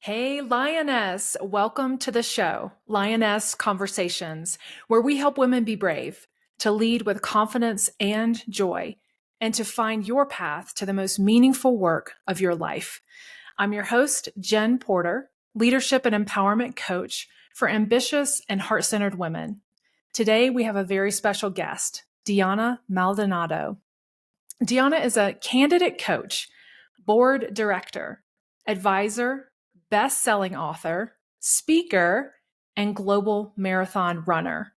Hey, Lioness, welcome to the show, Lioness Conversations, where we help women be brave, to lead with confidence and joy, and to find your path to the most meaningful work of your life. I'm your host, Jen Porter, leadership and empowerment coach for ambitious and heart centered women. Today, we have a very special guest, Diana Maldonado. Diana is a candidate coach, board director, advisor, best-selling author, speaker, and global marathon runner.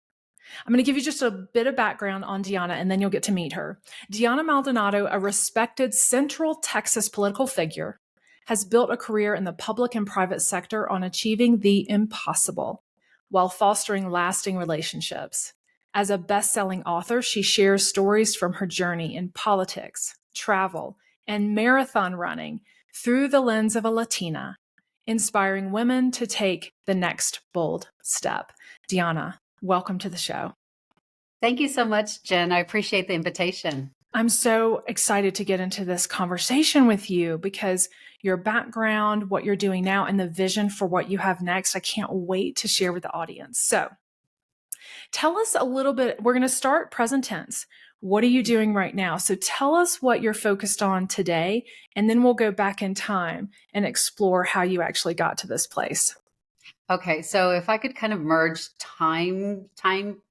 I'm going to give you just a bit of background on Diana, and then you'll get to meet her. Diana Maldonado, a respected Central Texas political figure, has built a career in the public and private sector on achieving the impossible while fostering lasting relationships. As a best-selling author, she shares stories from her journey in politics, travel, and marathon running through the lens of a Latina, inspiring women to take the next bold step. Diana, welcome to the show. Thank you so much, Jen. I appreciate the invitation. I'm so excited to get into this conversation with you because your background, what you're doing now, and the vision for what you have next, I can't wait to share with the audience. So tell us a little bit. We're going to start present tense. What are you doing right now? So tell us what you're focused on today, and then we'll go back in time and explore how you actually got to this place. Okay, so if I could kind of merge time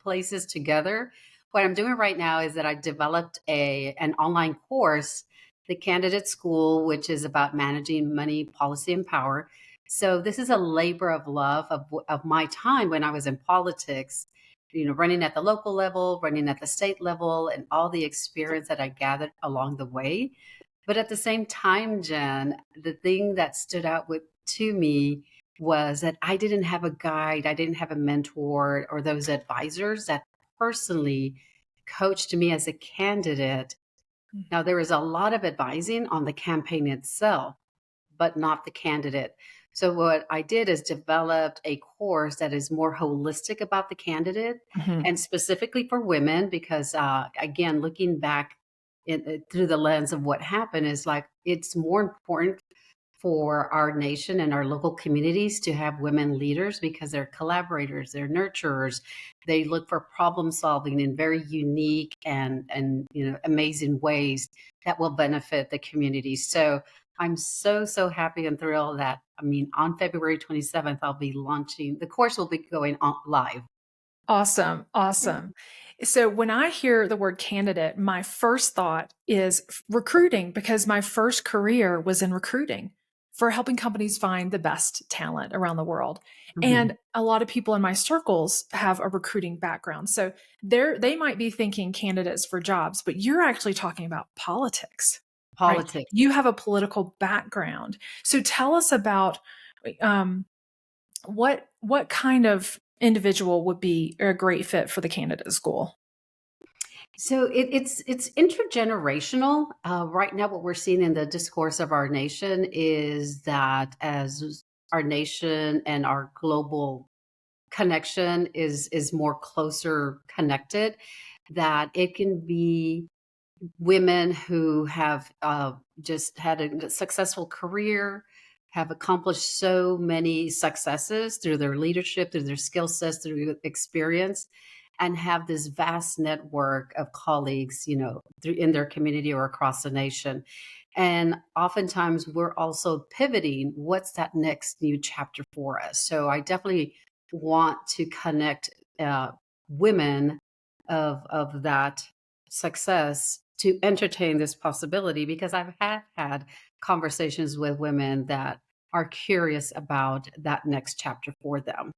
places together, what I'm doing right now is that I developed an online course, the Candidate School, which is about managing money, policy, and power. So this is a labor of love of my time when I was in politics, running at the local level, running at the state level, and all the experience that I gathered along the way. But at the same time, Jen, the thing that stood out to me was that I didn't have a guide, I didn't have a mentor or those advisors that personally coached me as a candidate. Now, there was a lot of advising on the campaign itself, but not the candidate. So what I did is developed a course that is more holistic about the candidate and specifically for women, because again, looking back through the lens of what happened is like, it's more important for our nation and our local communities to have women leaders because they're collaborators, they're nurturers, they look for problem solving in very unique and amazing ways that will benefit the community. So I'm so happy and thrilled that on February 27th I'll be launching the course. Will be going on live. Awesome. Awesome. So when I hear the word candidate, my first thought is recruiting because my first career was in recruiting for helping companies find the best talent around the world. And a lot of people in my circles have a recruiting background. So they might be thinking candidates for jobs, but you're actually talking about politics. Right? Politics. You have a political background. So tell us about what kind of individual would be a great fit for the candidate school? So it's intergenerational. Right now, what we're seeing in the discourse of our nation is that as our nation and our global connection is more closer connected, that it can be women who have just had a successful career, have accomplished so many successes through their leadership, through their skill sets, through experience, and have this vast network of colleagues, in their community or across the nation. And oftentimes we're also pivoting. What's that next new chapter for us? So I definitely want to connect women of that success to entertain this possibility because I've had conversations with women that are curious about that next chapter for them.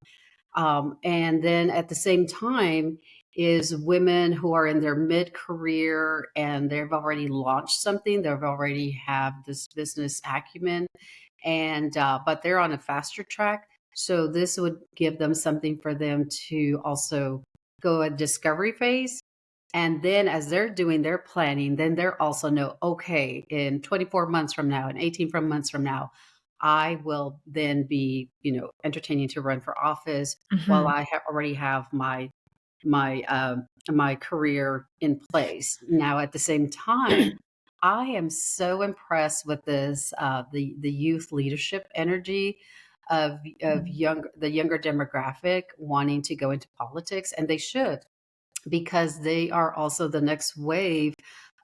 And then at the same time is women who are in their mid-career and they've already launched something, they've already have this business acumen, and but they're on a faster track. So this would give them something for them to also go a discovery phase. And then as they're doing their planning, then they're also know, okay, in 24 months from now, and 18 from months from now, I will then be, entertaining to run for office while I already have my career in place. Now, at the same time, I am so impressed with this the youth leadership energy of Mhm. the younger demographic wanting to go into politics, and they should, because they are also the next wave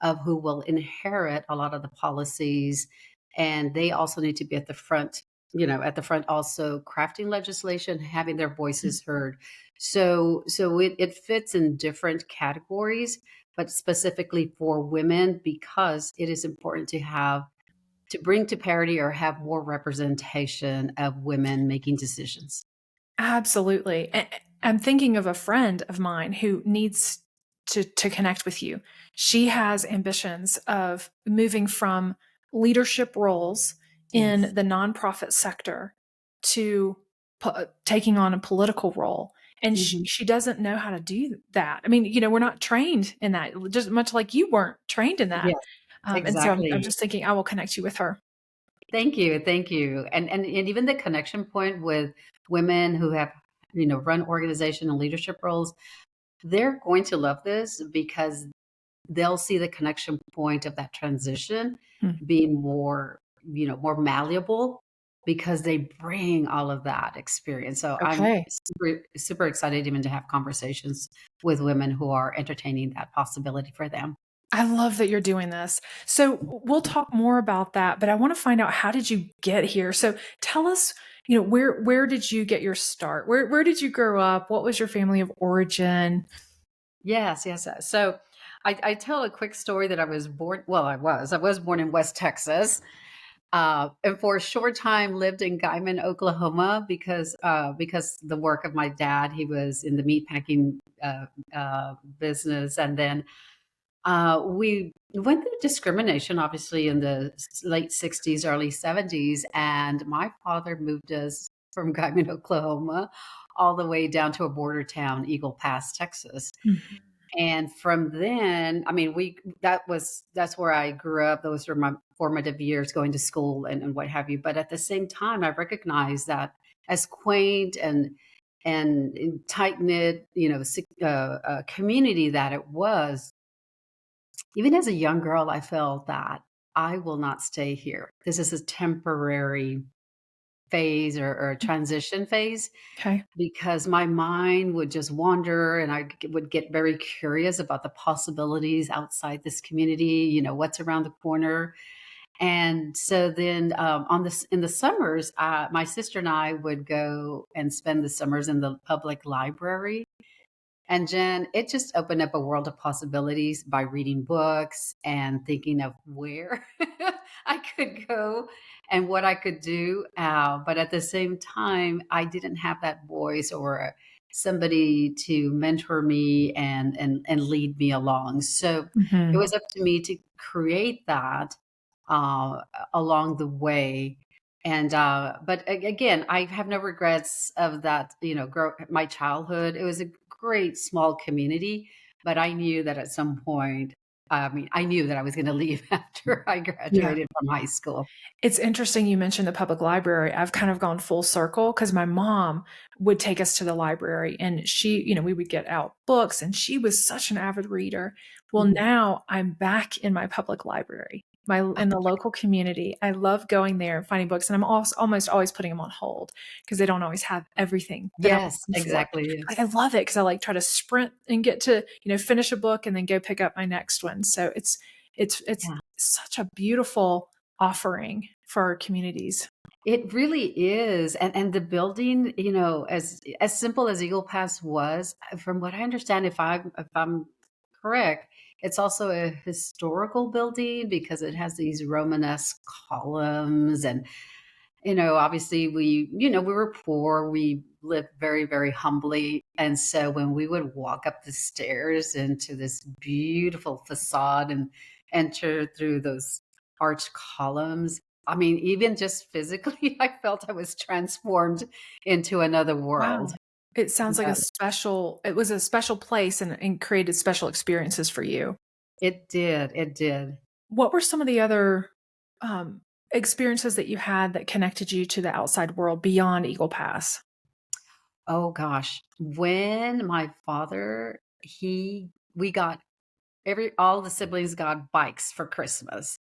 of who will inherit a lot of the policies, and they also need to be at the front, at the front also crafting legislation, having their voices heard. So it fits in different categories, but specifically for women, because it is important to bring to parity or have more representation of women making decisions. Absolutely. I'm thinking of a friend of mine who needs to connect with you. She has ambitions of moving from leadership roles in Yes. the nonprofit sector to taking on a political role. And Mhm. she doesn't know how to do that. I mean, we're not trained in that, just much like you weren't trained in that. Yes, And so I'm exactly. just thinking I will connect you with her. Thank you, thank you. And even the connection point with women who have, run organization and leadership roles, they're going to love this because they'll see the connection point of that transition Hmm. being more malleable because they bring all of that experience. So I'm Okay. super, super excited even to have conversations with women who are entertaining that possibility for them. I love that you're doing this. So we'll talk more about that, but I want to find out, how did you get here? So tell us, where did you get your start? Where did you grow up? What was your family of origin? Yes, yes. So I tell a quick story that I was born, well, I was born in West Texas, and for a short time lived in Guyman, Oklahoma, because the work of my dad, he was in the meatpacking business, and then we went through discrimination, obviously, in the late '60s, early '70s, and my father moved us from Guyman, Oklahoma, all the way down to a border town, Eagle Pass, Texas. Mhm. And from then, I mean, that's where I grew up. Those were my formative years going to school and what have you. But at the same time, I recognized that as quaint and tight knit, community that it was, even as a young girl, I felt that I will not stay here. This is a temporary phase or a transition phase, Okay. because my mind would just wander and would get very curious about the possibilities outside this community, what's around the corner. And so then in the summers, my sister and I would go and spend the summers in the public library. And Jen, it just opened up a world of possibilities by reading books and thinking of where I could go and what I could do. But at the same time, I didn't have that voice or somebody to mentor me and lead me along. So it Mhm. was up to me to create that uh, along the way. And but again, I have no regrets of that. My childhood. It was a great small community, but I knew that at some point, I mean, I knew that I was going to leave after I Yeah. graduated from high school. It's interesting you mentioned the public library. I've kind of gone full circle because my mom would take us to the library, and we would get out books, and she was such an avid reader. Well, Mhm. now I'm back in my public library, in the local community. I love going there and finding books, and I'm also almost always putting them on hold because they don't always have everything that I'm Yes, looking for. exactly. Like, I Yes. love it because I like try to sprint and get to, finish a book and then go pick up my next one. So it's Yeah. such a beautiful offering for our communities. It really is, and the building, as simple as Eagle Pass was, from what I understand, if I'm correct, it's also a historical building because it has these Romanesque columns, and obviously we were poor, we lived very, very humbly, and so when we would walk up the stairs into this beautiful facade and enter through those arched columns, I mean, even just physically, I felt I was transformed into another world. Wow. It sounds like Yeah, it was a special place, and created special experiences for you. it did. What were some of the other, um, experiences that you had that connected you to the outside world beyond Eagle Pass? Oh gosh, when my father, he we got every all the siblings got bikes for Christmas.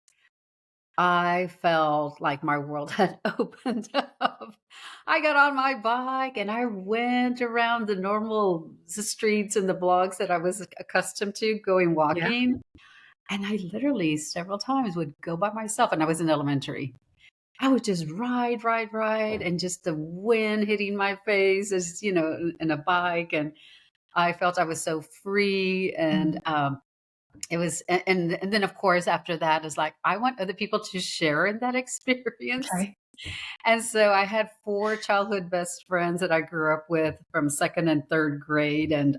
I felt like my world had opened up. I got on my bike and I went around the normal streets and the blogs that I was accustomed to going Yeah. walking. And I literally several times would go by myself, and I was in elementary. I would just ride, ride, ride, and just the wind hitting my face as, in a bike. And I felt I was so free. Mm, And it was, and then of course, after that is like, I want other people to share in that experience. okay. And so I had 4 childhood best friends that I grew up with from 2nd and 3rd grade, and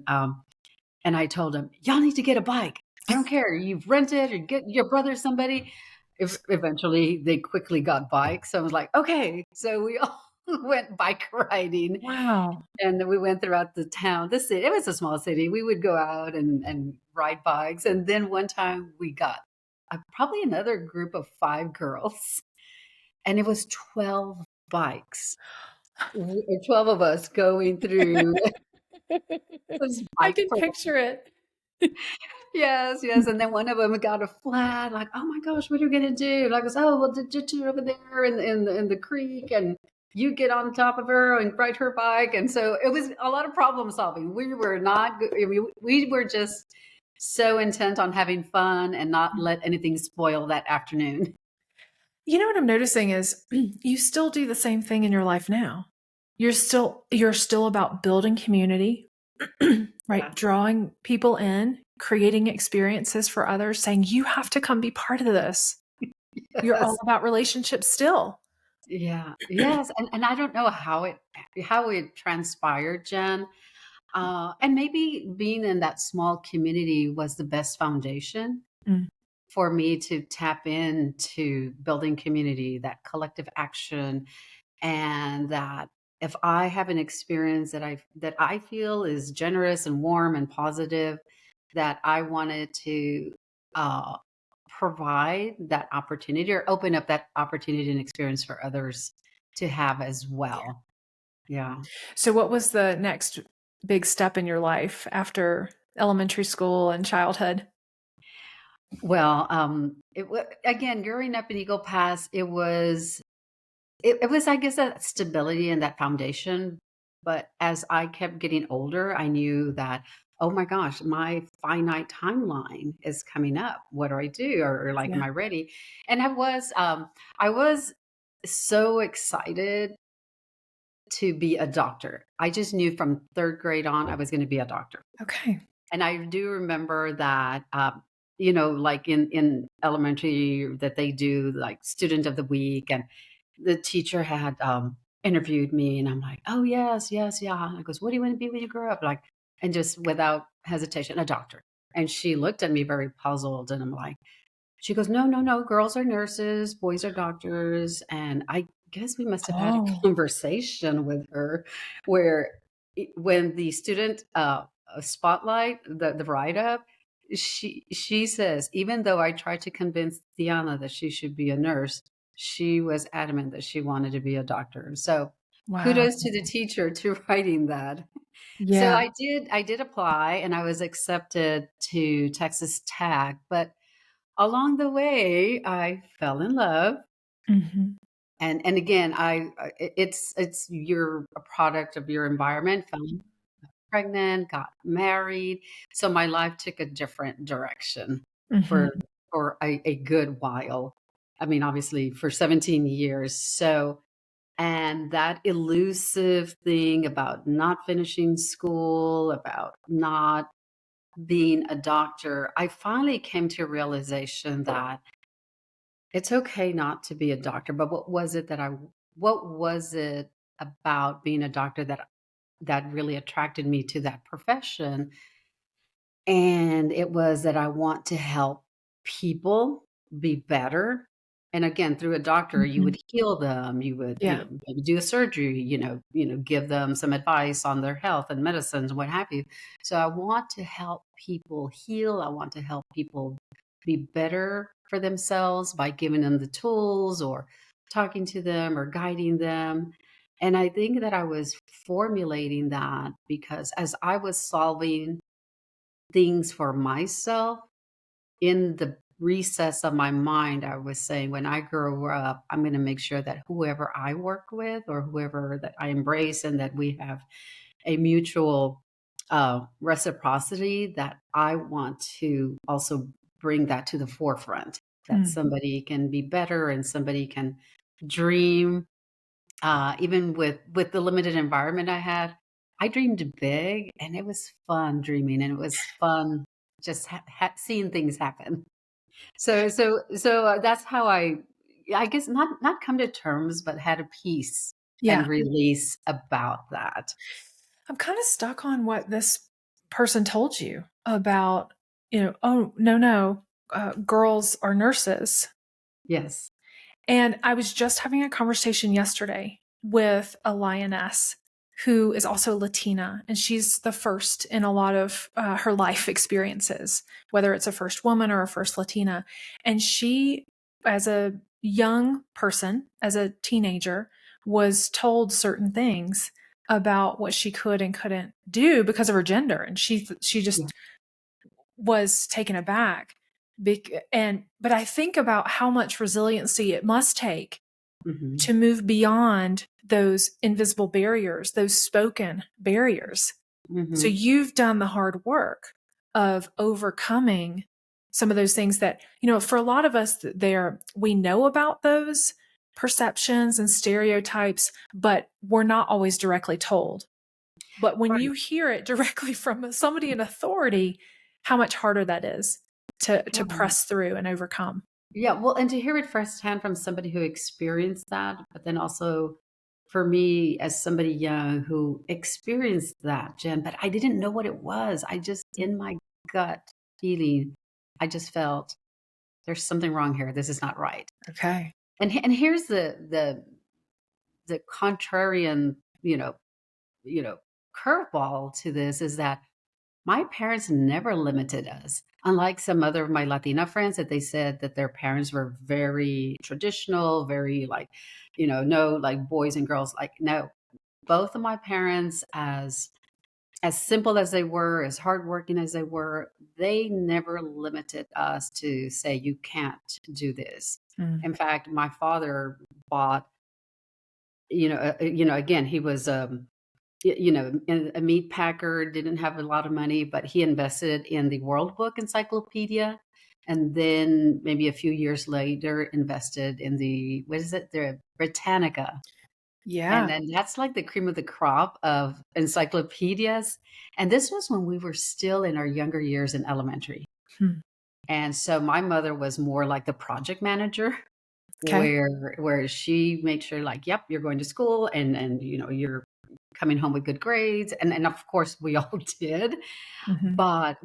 I told them, "Y'all need to get a bike. I don't care. You've rented or get your brother somebody." Eventually, they quickly got bikes. So I was like, "Okay." So we all went bike riding, Wow. and then we went throughout the town. The city, it was a small city. We would go out and ride bikes, and then one time we got, probably another group of 5 girls, and it was 12 bikes. 12 of us going through this I bike can parade. picture it. Yes, yes, and then one of them got a flat, like, "Oh my gosh, what are we gonna do?" And I goes, "Oh, well, ditch her over there in the creek, and you get on top of her and ride her bike." And so it was a lot of problem solving. We were not go I mean, we were just so intent on having fun and not let anything spoil that afternoon. You know what I'm noticing is you still do the same thing in your life now. You're still about building community, right? Yeah. Drawing people in, creating experiences for others, saying you have to come be part of this. You're all Yes. about relationships still. Yeah. Yes, and I don't know how it transpired, Jen. And maybe being in that small community was the best foundation Mm, for me to tap into building community, that collective action, and that if I have an experience that I feel is generous and warm and positive, that I wanted to uh, provide that opportunity or open up that opportunity and experience for others to have as yeah. well. Yeah. So what was the next big step in your life after elementary school and childhood? Well, again, growing up in Eagle Pass, it was, I guess, that stability and that foundation. But as I kept getting older, I knew that, oh my gosh, my finite timeline is coming up. What do I do? Or like, Yeah. am I ready? And I was so excited to be a doctor. I just knew from 3rd grade on I was going to be a doctor. Okay. And I do remember that, like in elementary, that they do like student of the week, and the teacher had interviewed me, and I'm like, "Oh yes, yes, yeah." And I goes, "What do you want to be when you grow up?" Like, and just without hesitation, a doctor. And she looked at me very puzzled, and I'm like, she goes, "No, no, no. Girls are nurses, boys are doctors." And I guess we must have had a Oh, conversation with her where when the student spotlight, the write up, she says, even though I tried to convince Diana that she should be a nurse, she was adamant that she wanted to be a doctor. So wow. kudos to the teacher to writing that. So Yeah. I did apply, and I was accepted to Texas Tech, but along the way, I fell in love, Mhm. and again, it's you're a product of your environment. Fell pregnant, got married, so my life took a different direction for Mhm. a good while. I mean, obviously for 17 years. So, and that elusive thing about not finishing school, about not being a doctor, I finally came to a realization that it's okay not to be a doctor, but what was it about being a doctor that really attracted me to that profession? And it was that I want to help people be better. And again, through a doctor, you Mhm. would heal them, you would, Yeah. maybe do a surgery, give them some advice on their health and medicines, what have you. So I want to help people heal. I want to help people be better for themselves by giving them the tools or talking to them or guiding them. And I think that I was formulating that because as I was solving things for myself in the recess of my mind, I was saying, when I grow up, I'm going to make sure that whoever I work with or whoever that I embrace and that we have a mutual reciprocity, that I want to also bring that to the forefront, that Mm. somebody can be better and somebody can dream. Even with the limited environment I had, I dreamed big, and it was fun dreaming, and it was fun just seeing things happen. So that's how I guess not come to terms, but had a peace Yeah. and release about that. I'm kind of stuck on what this person told you about, oh, no, no, girls are nurses. Yes. And I was just having a conversation yesterday with a lioness who is also Latina, and she's the first in a lot of her life experiences, whether it's a first woman or a first Latina. And she, as a young person, as a teenager, was told certain things about what she could and couldn't do because of her gender, and she Yeah. just was taken aback. But I think about how much resiliency it must take Mhm. to move beyond those invisible barriers, those spoken barriers. So Mhm. you've done the hard work of overcoming some of those things that, for a lot of us, we know about those perceptions and stereotypes, but we're not always directly told. But when Right. you hear it directly from somebody in authority, how much harder that is to Yeah. press through and overcome. Yeah, well, and to hear it firsthand from somebody who experienced that, but then also for me as somebody young who experienced that, Jen, but I didn't know what it was. I just, in my gut feeling, I just felt there's something wrong here. This is not right. Okay. And here's the contrarian, you know, curveball to this is that my parents never limited us. Unlike some other of my Latina friends that they said that their parents were very traditional, very like, no, like boys and girls. Like, no, both of my parents, as simple as they were, as hardworking as they never limited us to say you can't do this. Mm. In fact, my father bought, again, he was a meat packer, didn't have a lot of money, but he invested in the World Book Encyclopedia, and then maybe a few years later invested in the what is it? The Britannica. And Yeah. then that's like the cream of the crop of encyclopedias. And this was when we were still in our younger years in elementary. Hmm. And so my mother was more like the project manager Okay. where she made sure like, yep, you're going to school and you're coming home with good grades, and of course we all did, Mhm. but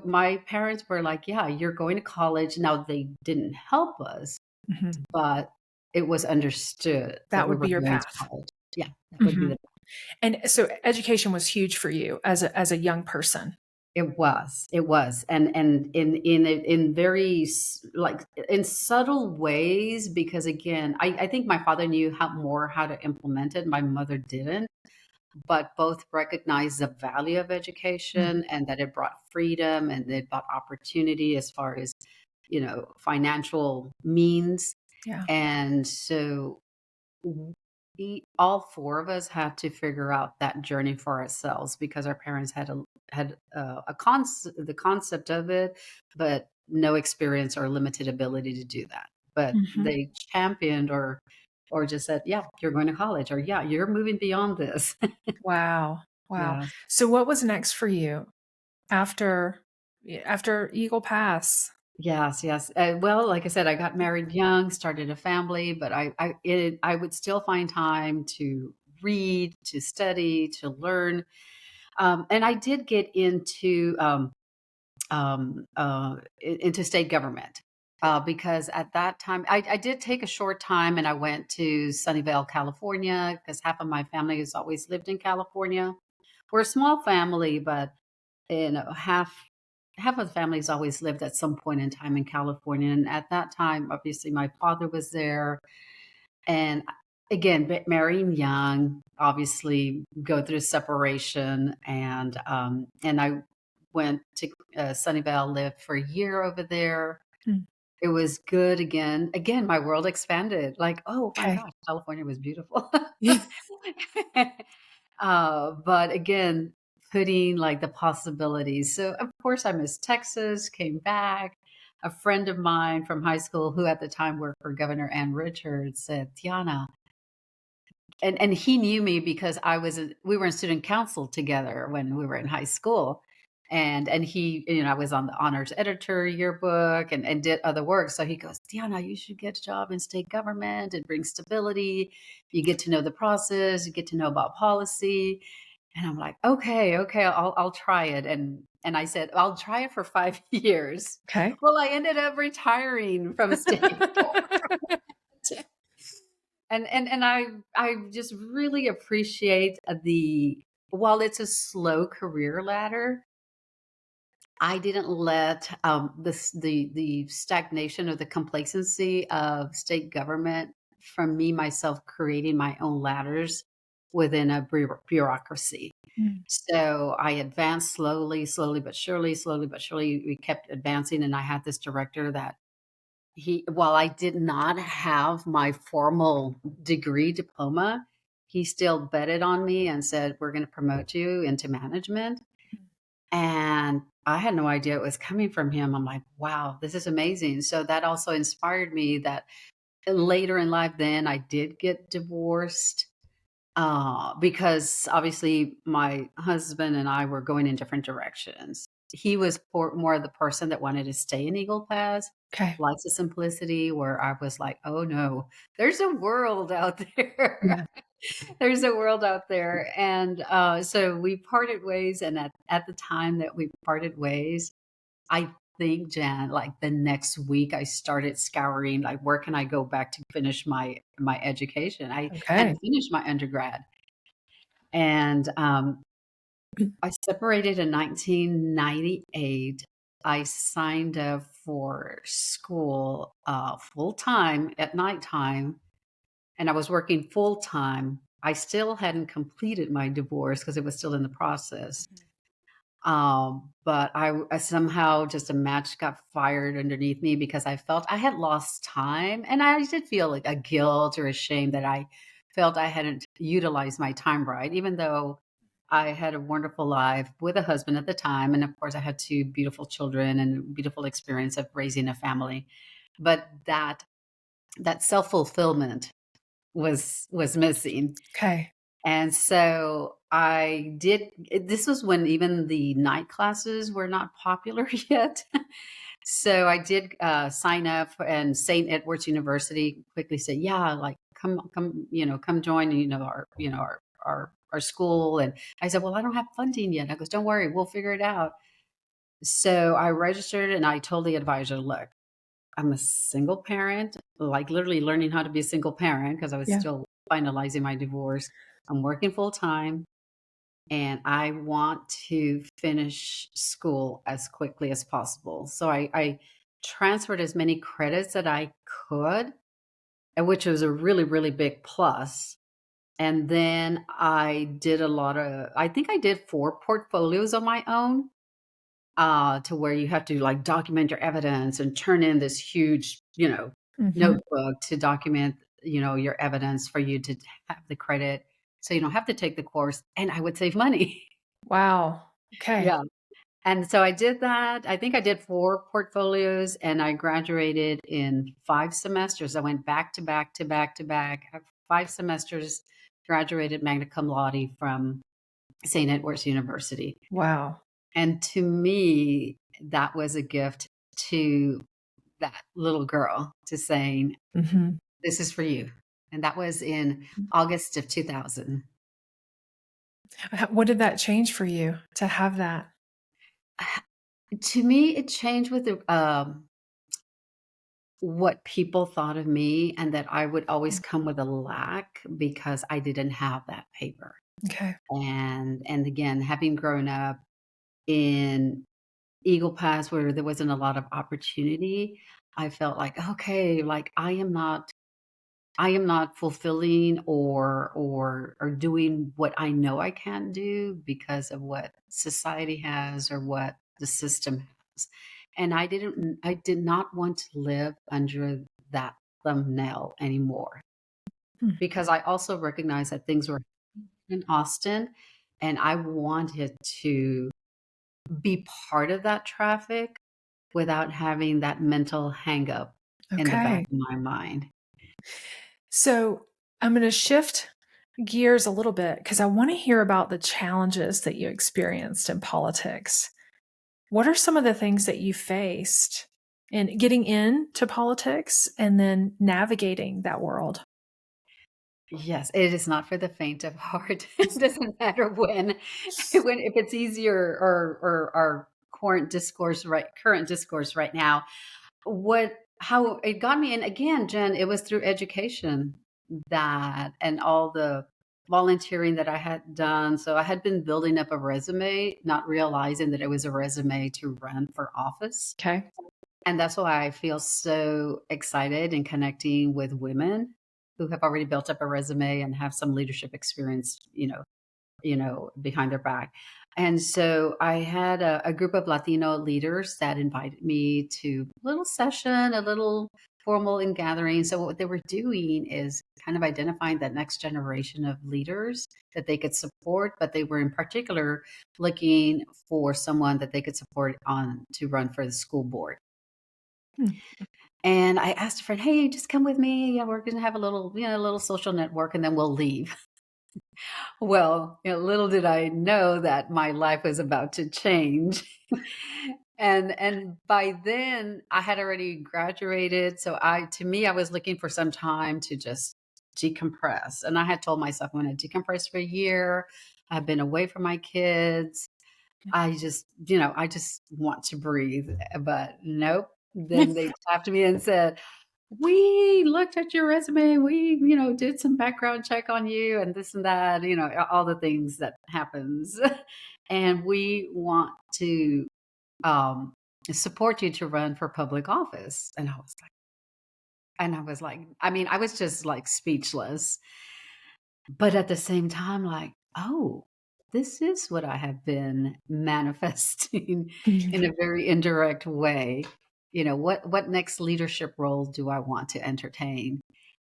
my parents were like, yeah, you're going to college. Now they didn't help us, Mhm. but it was understood that That we would were be your going to path. college. Yeah, that would be Mhm. the And so education was huge for you as a young person. it was, and in very like in subtle ways, because again, I think my father knew how to implement it. My mother didn't, but both recognized the value of Mm. education and that it brought freedom and it brought opportunity as far as financial means. Yeah. And so all four of us had to figure out that journey for ourselves because our parents had the concept of it, but no experience or limited ability to do that. But Mhm. they championed or just said, yeah, you're going to college, or yeah, you're moving beyond this. Wow. Wow. Yeah. So what was next for you after Eagle Pass? Yes, yes. Well, like I said, I got married young, started a family, but I would still find time to read, to study, to learn. And I did get into state government because at that time I did take a short time and I went to Sunnyvale, California, because half of my family has always lived in California. We're a small family, but half of the family's always lived at some point in time in California. And at that time, obviously, my father was there, and again, marrying young, obviously, go through separation, and I went to Sunnyvale, lived for a year over there. Mm. It was good again. Again, my world expanded. Like, oh my Okay. gosh, California was beautiful. Yeah. But again, putting like the possibilities. So of course I missed Texas, came back. A friend of mine from high school who at the time worked for Governor Ann Richards said, Tiana, and he knew me because we were in student council together when we were in high school. And he, I was on the honors editor yearbook and did other work. So he goes, Diana, you should get a job in state government. It brings stability. You get to know the process. You get to know about policy. And I'm like, okay, I'll try it. And I said, I'll try it for 5 years. Okay. Well, I ended up retiring from state board. And I just really appreciate while it's a slow career ladder, I didn't let the stagnation or the complacency of state government from me myself creating my own ladders within a bureaucracy. Mm. So I advanced slowly but surely, slowly but surely. We kept advancing, and I had this director that while I did not have my formal diploma, he still betted on me and said, "We're going to promote you into management." And I had no idea it was coming from him. I'm like, wow, this is amazing. So that also inspired me that later in life, then I did get divorced because obviously my husband and I were going in different directions. He was more of the person that wanted to stay in Eagle Pass, Okay. likes the simplicity, where I was like, oh no, there's a world out there. Yeah. There's a world out there. And so we parted ways. And at the time that we parted ways, I think, Jan, like the next week, I started scouring, like, where can I go back to finish my education? I Okay. hadn't finished my undergrad. And I separated in 1998. I signed up for school full time at nighttime, and I was working full time. I still hadn't completed my divorce because it was still in the process. But I somehow just a match got fired underneath me because I felt I had lost time, and I did feel like a guilt or a shame that I felt I hadn't utilized my time right, even though I had a wonderful life with a husband at the time, and of course I had two beautiful children and a beautiful experience of raising a family. But that self-fulfillment was missing. Okay. And so this was when even the night classes were not popular yet. So I did sign up and St. Edward's University quickly said, yeah, like come, come join, our school. And I said, well, I don't have funding yet. I goes, don't worry, we'll figure it out. So I registered and I told the advisor, look, I'm a single parent, like literally learning how to be a single parent because I was Yeah. still finalizing my divorce. I'm working full time and I want to finish school as quickly as possible. So I transferred as many credits that I could, and which was a really, really big plus. And then I think I did 4 portfolios on my own to where you have to like document your evidence and turn in this huge, Mhm. notebook to document, your evidence for you to have the credit. So you don't have to take the course and I would save money. Wow. Okay. Yeah. And so I did that. I think I did 4 portfolios and I graduated in 5 semesters. I went back to back to back to back. I have 5 semesters, graduated magna cum laude from St. Edward's University. Wow. And to me, that was a gift to that little girl to saying, Mhm. "This is for you." And that was in August of 2000. What did that change for you to have that? To me, it changed with what people thought of me and that I would always come with a lack because I didn't have that paper. Okay. And again, having grown up in Eagle Pass where there wasn't a lot of opportunity, I felt like, okay, like I am not fulfilling or doing what I know I can do because of what society has or what the system has. And I did not want to live under that thumbnail anymore Hmm. because I also recognized that things were in Austin and I wanted to be part of that traffic without having that mental hang up in the back Okay. of my mind. So I'm going to shift gears a little bit because I want to hear about the challenges that you experienced in politics. What are some of the things that you faced in getting into politics and then navigating that world? Yes, it is not for the faint of heart. It doesn't matter when if it's easier or our current discourse right now. What how it got me, and again, Jen, it was through education that and all the volunteering that I had done. So I had been building up a resume, not realizing that it was a resume to run for office. Okay. And that's why I feel so excited in connecting with women who have already built up a resume and have some leadership experience, behind their back. And so I had a group of Latino leaders that invited me to a little session, a little formal in gathering. So what they were doing is kind of identifying that next generation of leaders that they could support, but they were in particular looking for someone that they could support on to run for the school board. Hmm. And I asked a friend, "Hey, just come with me. Yeah, we're going to have a little social network, and then we'll leave." Well, little did I know that my life was about to change. And by then I had already graduated. So to me, I was looking for some time to just decompress. And I had told myself I'm going to decompress for a year. I've been away from my kids. I just want to breathe. But nope. Then they tapped me and said, we looked at your resume. We, did some background check on you and this and that, all the things that happens. And we want to um, support you to run for public office. I mean, I was just like speechless. But at the same time, like, oh, this is what I have been manifesting in a very indirect way. What next leadership role do I want to entertain?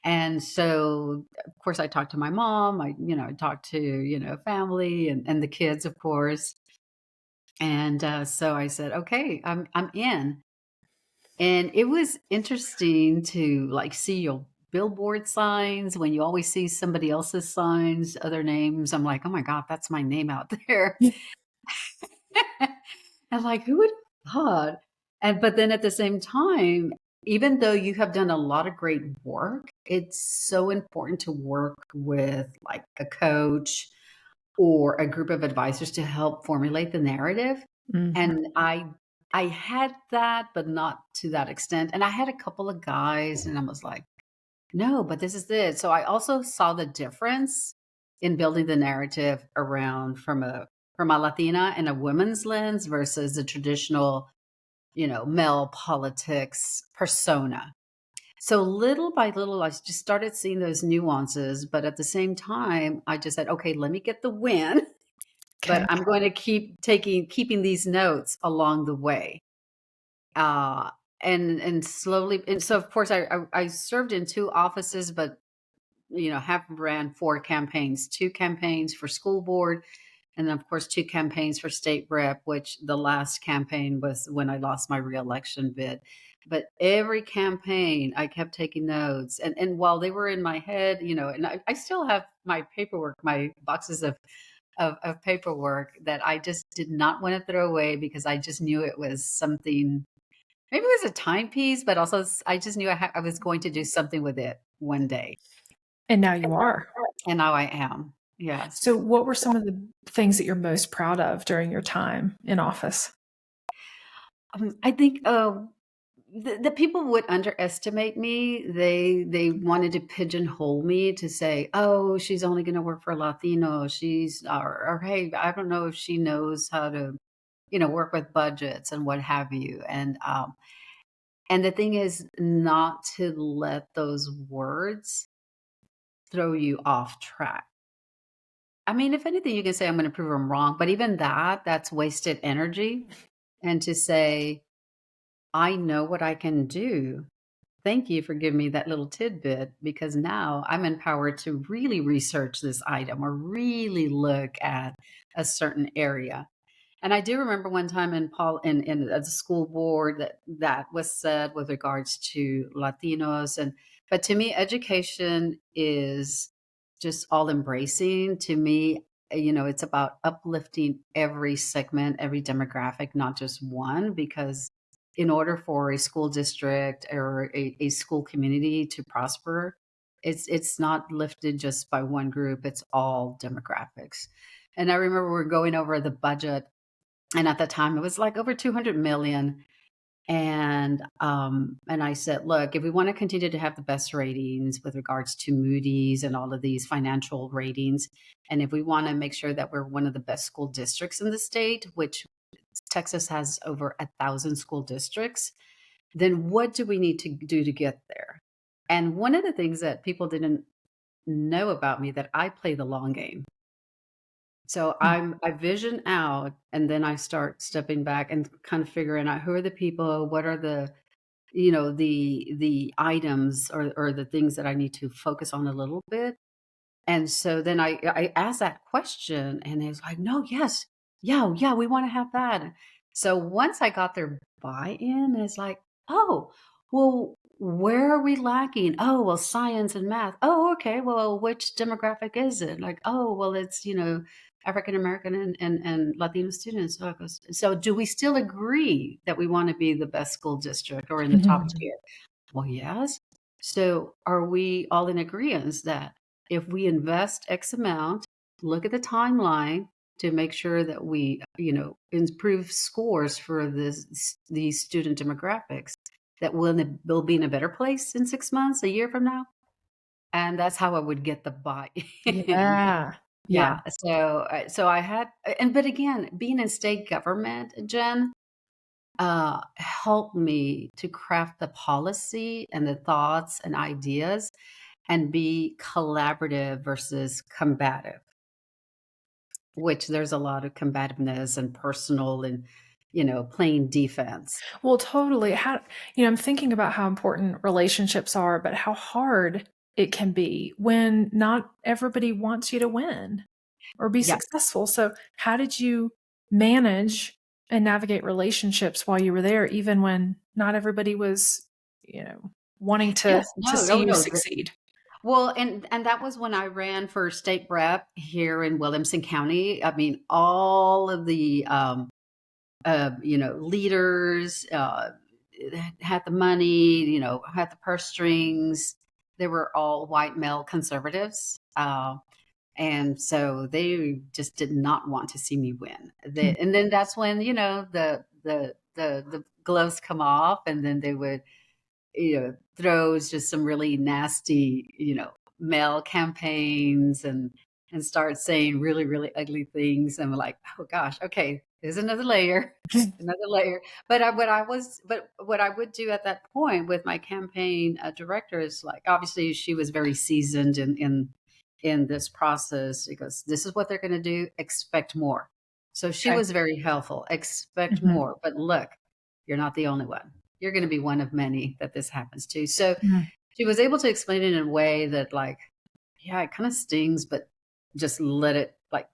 And so, of course, I talked to my mom. I talked to, family and the kids, of course. And so I said, okay, I'm in. And it was interesting to, like, see your billboard signs when you always see somebody else's signs, other names. I'm like, "Oh my god, that's my name out there." And, like, who would have thought? But then at the same time, even though you have done a lot of great work, it's so important to work with, like, a coach or a group of advisors to help formulate the narrative. Mhm. And I had that, but not to that extent. And I had a couple of guys, and I was like, no, but this is it. So I also saw the difference in building the narrative around from a Latina and a women's lens versus the traditional, male politics persona. So little by little, I just started seeing those nuances. But at the same time, I just said, okay, let me get the win, but Okay. I'm going to keeping these notes along the way. Uh, and slowly, and so of course I served in two offices, but have ran four campaigns, two campaigns for school board, and then of course two campaigns for state rep, which the last campaign was when I lost my reelection bid. But every campaign I kept taking notes, and while they were in my head, and I still have my paperwork, my boxes of paperwork that I just did not want to throw away because I just knew it was something. Maybe it was a timepiece, but also I just knew I was going to do something with it one day, And now you are. and now I am. Yes. So, what were some of the things that you're most proud of during your time in office? I think the people would underestimate me. They wanted to pigeonhole me to say, "Oh, she's only going to work for Latino. She's or hey, I don't know if she knows how to, work with budgets and what have you." And the thing is not to let those words throw you off track. I mean, if anything, you can say, I'm going to prove them wrong. But even that's wasted energy. and to say, I know what I can do. Thank you for giving me that little tidbit because now I'm empowered to really research this item or really look at a certain area. And I do remember one time in the school board that was said with regards to Latinos. And but to me, education is just all embracing. To me, it's about uplifting every segment, every demographic, not just one, because in order for a school district or a school community to prosper, it's not lifted just by one group, it's all demographics. And I remember we are going over the budget, and at the time it was like over 200 million. And I said, look, if we want to continue to have the best ratings with regards to Moody's and all of these financial ratings, and if we want to make sure that we're one of the best school districts in the state, which Texas has over 1,000 school districts, then what do we need to do to get there? And one of the things that people didn't know about me, that I play the long game. So I vision out, and then I start stepping back and kind of figuring out who are the people, what are the items or the things that I need to focus on a little bit. And so then I asked that question, and it was like, "No, yes. Yeah, yeah, we wanna have that." So once I got their buy-in, it's like, "Oh, well, where are we lacking? Oh, well, science and math. Oh, okay. Well, which demographic is it?" Like, "Oh, well, it's, African American and Latino students." So I goes, "So do we still agree that we wanna be the best school district or in the top Mhm. tier?" Well, yes. So are we all in agreement that if we invest X amount, look at the timeline to make sure that we, improve scores for these student demographics, that we'll be in a better place in 6 months, a year from now? And that's how I would get the buy-in. Yeah. Yeah. Yeah. So I had, but again, being in state government, Jen, helped me to craft the policy and the thoughts and ideas and be collaborative versus combative, which there's a lot of combativeness and personal and, playing defense. Well, totally. I'm thinking about how important relationships are, but how hard it can be when not everybody wants you to win or be Yeah. successful. So, how did you manage and navigate relationships while you were there, even when not everybody was, wanting Yes. to No, see no, you no. succeed? Well, and that was when I ran for state rep here in Williamson County. I mean, all of the leaders had the money, had the purse strings. They were all white male conservatives. And so they just did not want to see me win. Hmm. And then that's when, the gloves come off, and then they would, throws just some really nasty, mail campaigns and start saying really, really ugly things. And we're like, oh gosh, okay, there's another layer, another layer. But what I would do at that point with my campaign director is, like, obviously she was very seasoned in this process, because this is what they're going to do. Expect more. So she Okay. was very helpful. Expect Mhm. more, but look, you're not the only one. You're going to be one of many that this happens to. So Mhm. she was able to explain it in a way that, like, yeah, it kind of stings, but just let it, like,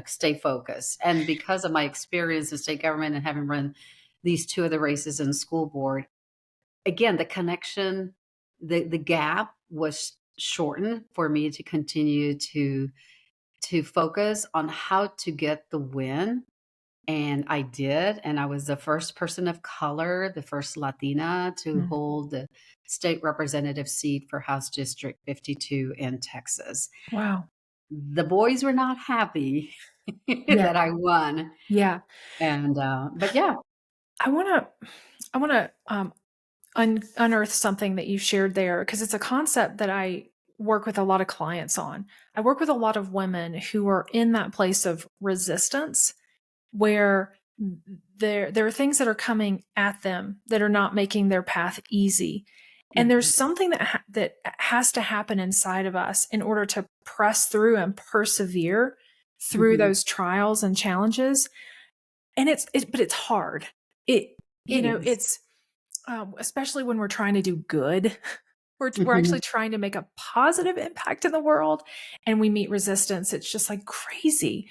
stay focused. And because of my experience in state government and having run these two other races in the school board, again, the connection, the gap was shortened for me to continue to focus on how to get the win. And I did, and I was the first person of color, the first Latina to Mhm. hold the state representative seat for House District 52 in Texas. Wow. The boys were not happy Yeah. that I won, Yeah. and, but yeah. I want to unearth something that you shared there because it's a concept that I work with a lot of clients on. I work with a lot of women who are in that place of resistance where there are things that are coming at them that are not making their path easy. And there's Mhm, something that has to happen inside of us in order to press through and persevere through mhm. those trials and challenges. And but it's hard. It, It is. it's especially when we're trying to do good. We're actually Mhm, trying to make a positive impact in the world, and we meet resistance. It's just like crazy.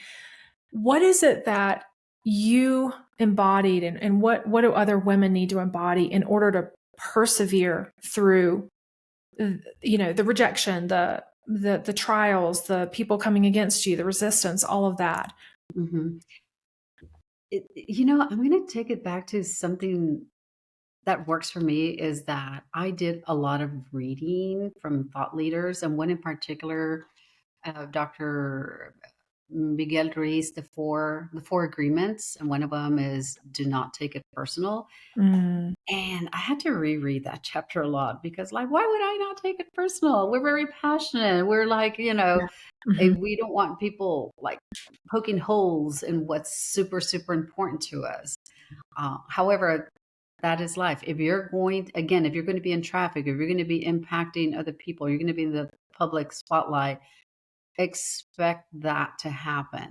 What is it that you embodied, and what do other women need to embody in order to persevere through the rejection, the trials, the people coming against you, the resistance, all of that? mhm. I'm gonna take it back to something that works for me is that I did a lot of reading from thought leaders, and one in particular, Dr. Miguel Ruiz, the four agreements, and one of them is do not take it personal. Mm, And I had to reread that chapter a lot because, like, why would I not take it personal? We're very passionate. We're like, yeah. Hmm. we don't want people like poking holes in what's super, super important to us. However, that is life. If you're going to be in traffic, if you're going to be impacting other people, you're going to be in the public spotlight, expect that to happen.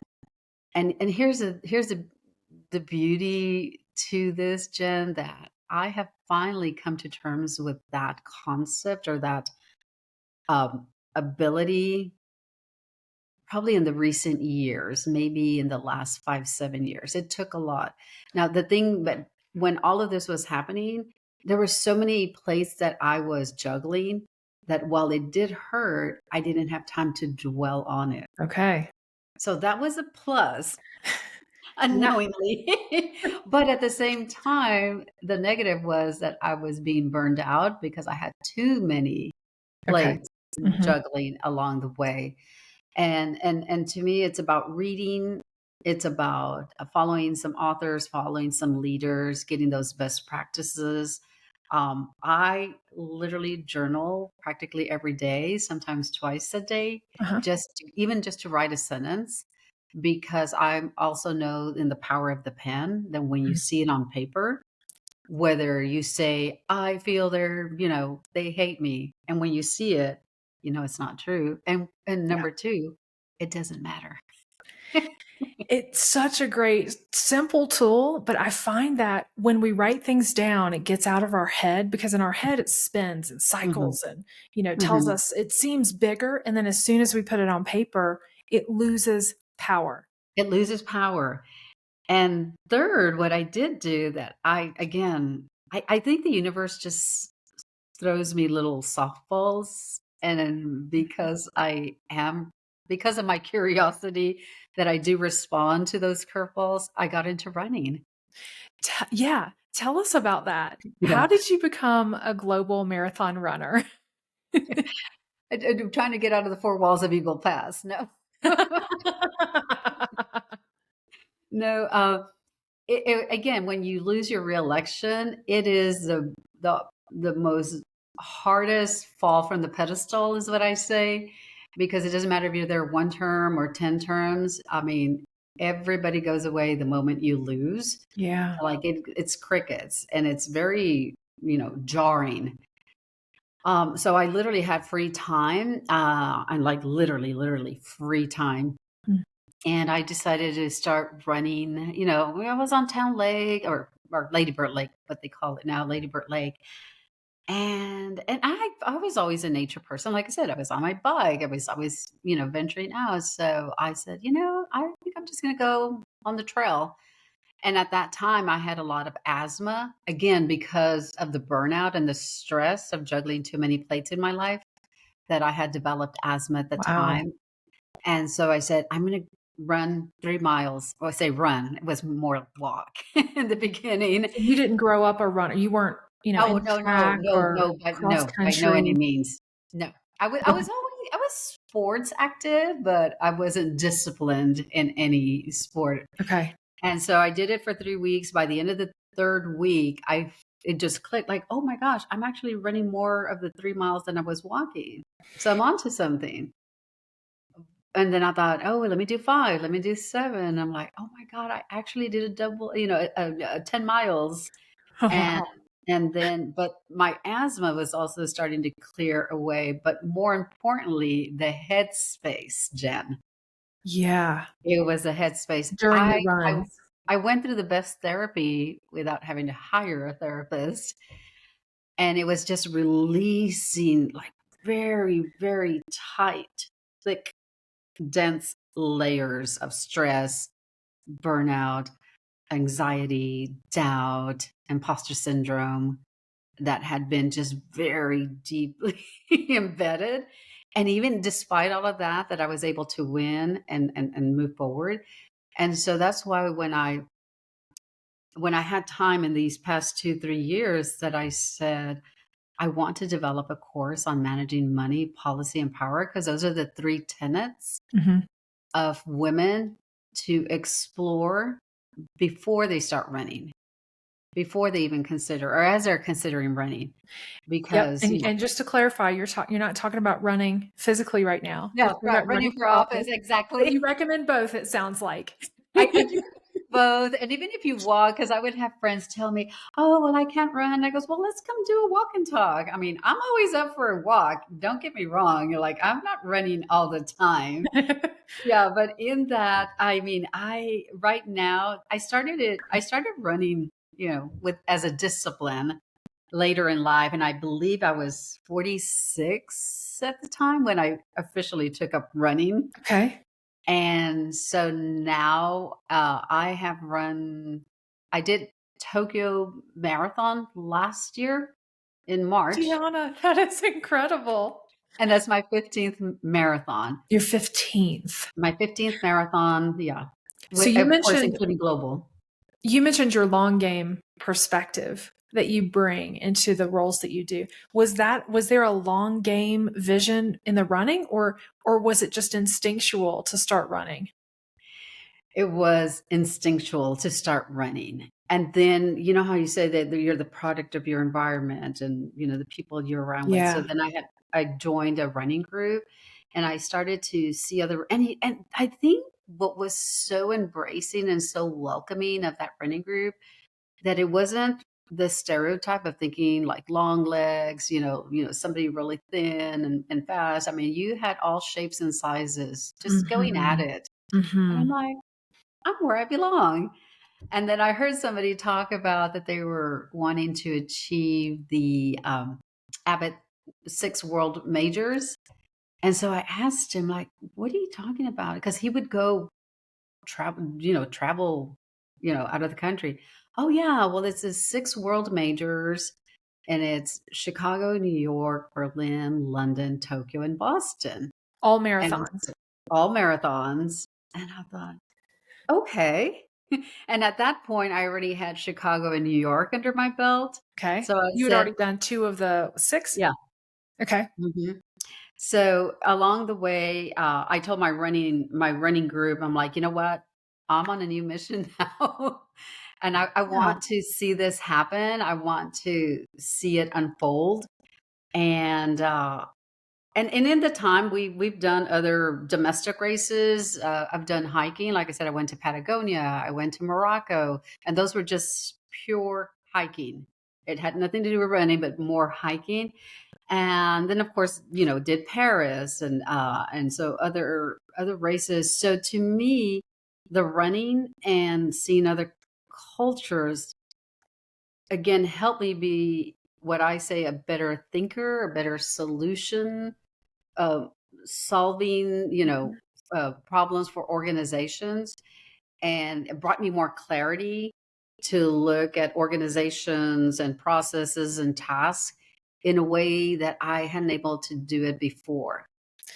And here's the beauty to this, Jen, that I have finally come to terms with that concept or that ability probably in the recent years, maybe in the last 5, 7 years. It took a lot. Now, but when all of this was happening, there were so many plates that I was juggling that while it did hurt, I didn't have time to dwell on it. Okay. So that was a plus Yeah. unknowingly. But at the same time, the negative was that I was being burned out because I had too many Okay. plates Hmm. juggling along the way. And to me, it's about reading. It's about following some authors, following some leaders, getting those best practices. I literally journal practically every day, sometimes twice a day, Uh-huh. even just to write a sentence, because I also know in the power of the pen that when you Mm. see it on paper, whether you say, I feel they hate me. And when you see it, it's not true. And Yeah. number two, it doesn't matter. It's such a great, simple tool, but I find that when we write things down, it gets out of our head because in our head it spins and Mhm, cycles and, tells mhm. us it seems bigger. And then as soon as we put it on paper, it loses power. It loses power. And third, what I did do that I think the universe just throws me little softballs. And then because of my curiosity that I do respond to those curveballs, I got into running. Yeah. Tell us about that. How Yeah. did you become a global marathon runner? I'm trying to get out of the four walls of Eagle Pass. No. No, again, when you lose your reelection, it is the most hardest fall from the pedestal is what I say, because it doesn't matter if you're there 1 term or 10 terms. I mean, everybody goes away the moment you lose. Yeah. Like, it's crickets, and it's very, jarring. So I literally had free time, and like literally free time. Mm. And I decided to start running. I was on Town Lake or Lady Bird Lake, what they call it now, Lady Bird Lake. And I was always a nature person. Like I said, I was on my bike. I was always, venturing out. So I said, I think I'm just gonna go on the trail. And at that time I had a lot of asthma, again, because of the burnout and the stress of juggling too many plates in my life, that I had developed asthma at the Wow. time. And so I said, I'm going to run 3 miles. Well, I say run, it was more walk in the beginning. So you didn't grow up a runner. You weren't, Oh, in no, no, track no, or no, but cross no, by no country. any means. No. Okay. I was sports active, but I wasn't disciplined in any sport. Okay. And so I did it for 3 weeks. By the end of the third week, it just clicked like, oh my gosh, I'm actually running more of the 3 miles than I was walking. So I'm onto something. And then I thought, "Oh, let me do 5, let me do 7." I'm like, "Oh my god, I actually did a double, 10 miles." Oh, And wow. but my asthma was also starting to clear away, but more importantly, the headspace, Jen. Yeah. It was a headspace. During the runs. I went through the best therapy without having to hire a therapist, and it was just releasing, like, very, very tight, thick, dense layers of stress, burnout, anxiety, doubt, imposter syndrome that had been just very deeply embedded. And even despite all of that, that I was able to win and move forward. And so that's why when I had time in these past 2, 3 years that I said, I want to develop a course on managing money, policy, and power, because those are the 3 tenets Mhm. of women to explore before they start running, before they even consider or as they're considering running. Yep, Because, and just to clarify, you're not talking about running physically right now. You're no, talking right, about running running for for office, office, but you exactly. recommend both, it sounds like. I do both, and even if you walk, because I would have friends tell me, "Oh, well, I can't run." I goes, "Well, let's come do a walk and talk." I mean, I'm always up for a walk, don't get me wrong, you're like, I'm not running all the time. Yeah, but in that, I mean, I right now, I started running, with as a discipline later in life, and I believe I was 46 at the time when I officially took up running. Okay. And so now, I did Tokyo Marathon last year in March, Gianna, that is incredible. and that's my 15th marathon. Your 15th. My 15th marathon, yeah, So of course, including global. you mentioned your long game perspective that you bring into the roles that you do. Was there a long game vision in the running, or was it just instinctual to start running? It was instinctual to start running. And then, you know how you say that you're the product of your environment and, the people you're around with. So Yeah. then I joined a running group and I started to see and I think what was so embracing and so welcoming of that running group that it wasn't the stereotype of thinking like long legs, somebody really thin and fast. I mean, you had all shapes and sizes just going at Mhm. it. And I'm Mhm. like, I'm where I belong. And then I heard somebody talk about that they were wanting to achieve the Abbott 6 world majors. And so I asked him, like, what are you talking about? Because he would go travel, out of the country. Oh, yeah. Well, it's the 6 world majors, and it's Chicago, New York, Berlin, London, Tokyo, and Boston. All And marathons. so all marathons. And I thought, okay. And at that point, I already had Chicago and New York under my belt. Okay. So I You had said, already done 2 of the 6? yeah. Okay. Mhm. So along the way, I told my running group, I'm like, you know what? I'm on a new mission now. And I Yeah. want to see this happen. I want to see it unfold. And and in the time we've done other domestic races. I've done hiking. Like I said, I went to Patagonia, I went to Morocco, and those were just pure hiking. It had nothing to do with running, but more hiking. And then, of course, did Paris and so other races. So to me, the running and seeing other cultures again helped me be what I say a better thinker, a better solution uh, solving, Mhm. problems for organizations, and it brought me more clarity to look at organizations and processes and tasks in a way that I hadn't able to do it before.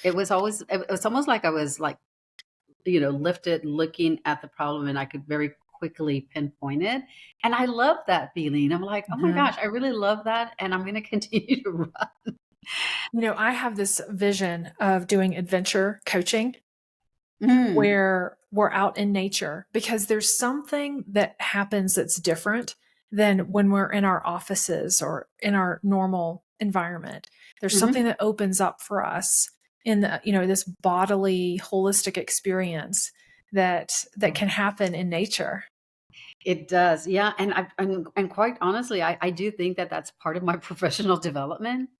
It was almost like I was like, lifted looking at the problem and I could very quickly pinpoint it. And I love that feeling. I'm like, oh my Mhm. gosh, I really love that. And I'm going to continue to run. I have this vision of doing adventure coaching Mm, where we're out in nature because there's something that happens that's different than when we're in our offices or in our normal environment. There's something mhm. that opens up for us in this bodily holistic experience that can happen in nature. It does, yeah, and quite honestly, I do think that that's part of my professional development,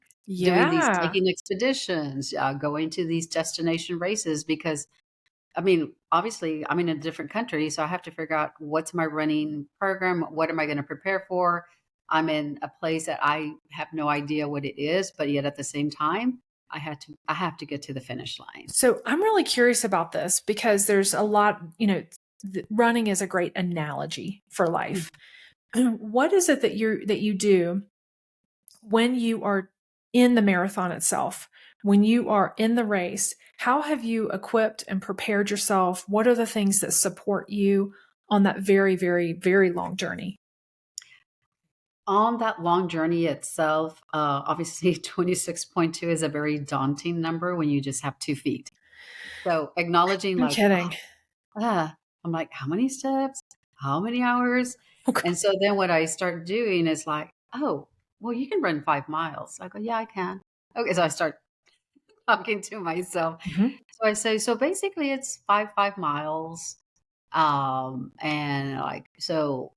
doing these Yeah. taking expeditions, going to these destination races because I mean, obviously, I'm in a different country, so I have to figure out what's my running program. What am I going to prepare for? I'm in a place that I have no idea what it is, but yet at the same time, I have to get to the finish line. So I'm really curious about this because there's a lot, running is a great analogy for life. What is it that you do when you are in the marathon itself, when you are in the race? How have you equipped and prepared yourself? What are the things that support you on that very, very, very long journey? On that long journey itself, obviously 26.2 is a very daunting number when you just have 2 feet. So acknowledging I'm like, kidding. I'm like, how many steps? How many hours? Okay. And so then what I start doing is like, oh, well, you can run 5 miles. I go, yeah, I can. Okay. So I start talking to myself. Mhm. So I say, so basically it's 5 miles. And like, so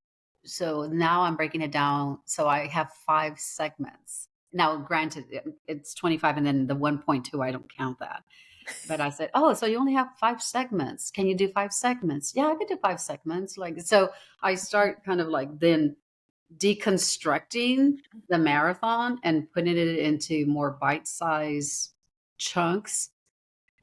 now I'm breaking it down. So I have 5 segments. Now, granted, it's 25 and then the 1.2, I don't count that. But I said, "Oh, so you only have 5 segments. Can you do 5 segments?" "Yeah, I could do 5 segments." Like, so I start kind of like then deconstructing the marathon and putting it into more bite-size chunks.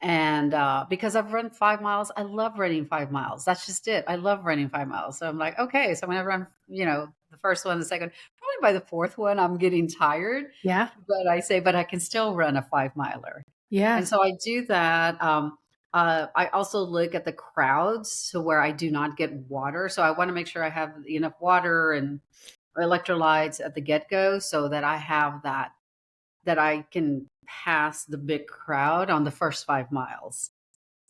And, because I've run 5 miles, I love running 5 miles. That's just it. I love running 5 miles. So I'm like, "Okay, so I'm gonna run, the first one, the second." Probably by the 4th one, I'm getting tired, Yeah. but I say, "But I can still run a 5 miler." And Yeah. so I do that. I also look at the crowds, so where I do not get water. So I wanna make sure I have enough water and electrolytes at the get-go so that I have that I can pass the big crowd on the first 5 miles.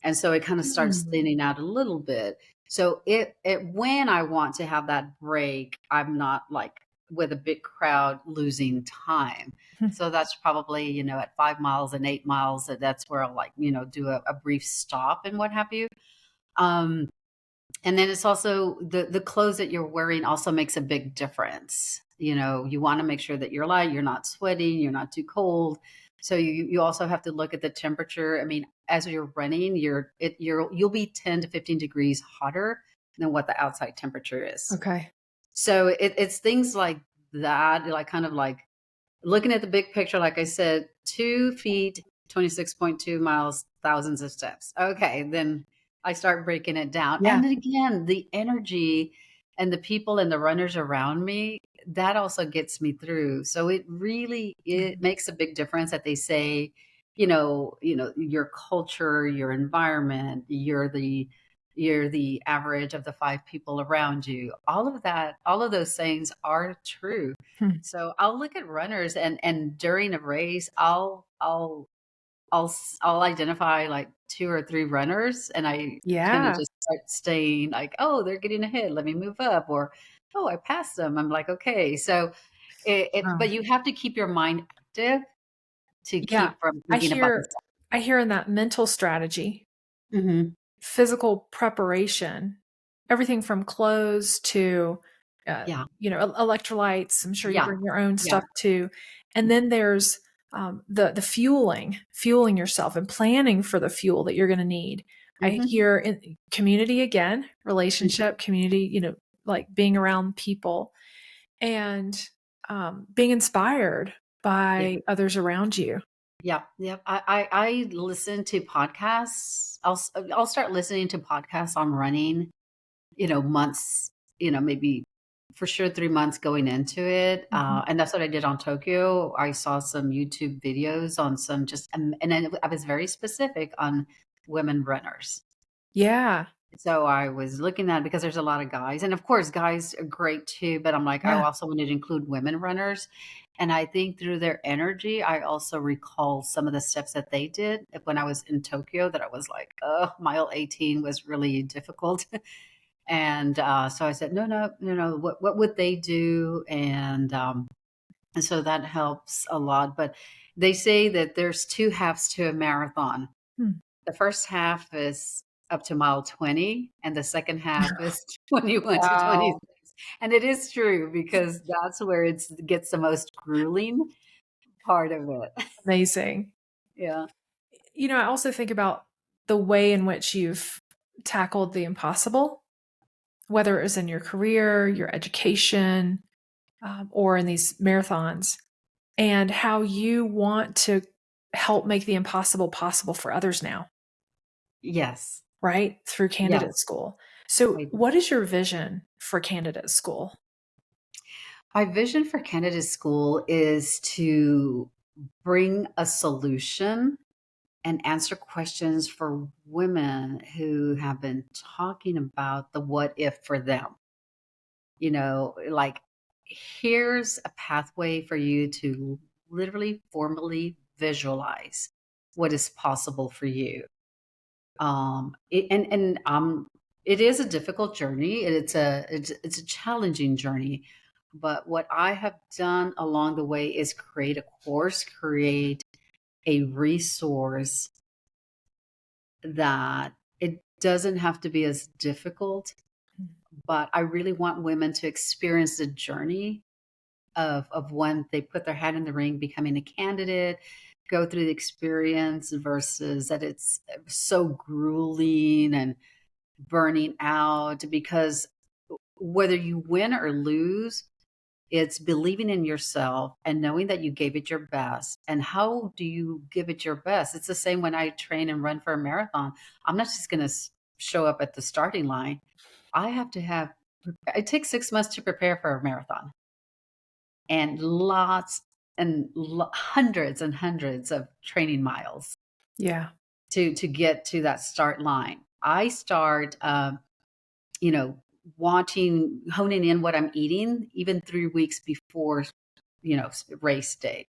And so it kinda starts Mm. thinning out a little bit. So it when I want to have that break, I'm not, like, with a big crowd losing time. So that's probably, at 5 miles and 8 miles, that's where I'll, like, do a brief stop and what have you. Um and then it's also the clothes that you're wearing also makes a big difference. You wanna make sure that you're light, you're not sweating, you're not too cold. So you also have to look at the temperature. I mean, as you're running, you'll be 10 to 15 degrees hotter than what the outside temperature is. Okay. So it's things like that, like, kind of like looking at the big picture, like I said, 2 feet, 26.2 miles, thousands of steps. Okay, then I start breaking it down. Yeah. And then again, the energy and the people and the runners around me, that also gets me through. So it Mhm. makes a big difference that they say, your culture, your environment, you're the average of the 5 people around you. All of that, all of those sayings are true. Hmm. So I'll look at runners and during a race, I'll identify like 2 or 3 runners, and I kinda Yeah. just start staying like, "Oh, they're getting ahead, let me move up," or, "Oh, I passed them." I'm like, "Okay." So but Wow. you have to keep your mind active to Yeah. keep from I thinking about the hear stuff. I hear in that mental strategy, Mhm. physical preparation, everything from clothes to, Yeah. electrolytes. I'm sure you Yeah. bring your own Yeah. stuff too. And then there's the fueling yourself and planning for the fuel that you're going to need. I Mhm. hear in community again, Mhm. relationship, community, like being around people and being inspired Yeah. by others around you. Yeah, yep. I listen to podcasts. I'll start listening to podcasts on running, months, maybe for sure 3 months going into it, Mhm. and that's what I did on Tokyo. I saw some YouTube videos on some just and then I was very specific on women runners. Yeah. So I was looking at because there's a lot of guys, and of course, guys are great too, but I'm like, I Yeah. also wanted to include women runners. And I think through their energy, I also recall some of the steps that they did when I was in Tokyo that I was like, oh, mile 18 was really difficult. And so I said, no, no, no, no, what would they do? And so that helps a lot. But they say that there's two halves to a marathon. Hmm. The first half is up to mile 20, and the second half is 21 to Wow. 26. And it is true because that's where it gets the most grueling part of it. Amazing. Yeah. I also think about the way in which you've tackled the impossible, whether it was in your career, your education, or in these marathons, and how you want to help make the impossible possible for others now, Yes. right? Through candidate Yes. school. So, I do. what is your vision for candidate school? My vision for candidate school is to bring a solution and answer questions for women who have been talking about the what if for them. Like, here's a pathway for you to literally formally visualize what is possible for you. It is a difficult journey. It's a challenging journey. But what I have done along the way is create a course, create a resource that it doesn't have to be as difficult, but I really want women to experience the journey of when they put their hat in the ring, becoming a candidate, go through the experience versus that it's so grueling and burning out. Because whether you win or lose, it's believing in yourself and knowing that you gave it your best. And how do you give it your best? It's the same when I train and run for a marathon. I'm not just going to show up at the starting line. I have to have, it takes 6 months to prepare for a marathon, and lots and hundreds and hundreds of training miles Yeah. to get to that start line. I start, you know, wanting honing in what I'm eating even 3 weeks before, race day.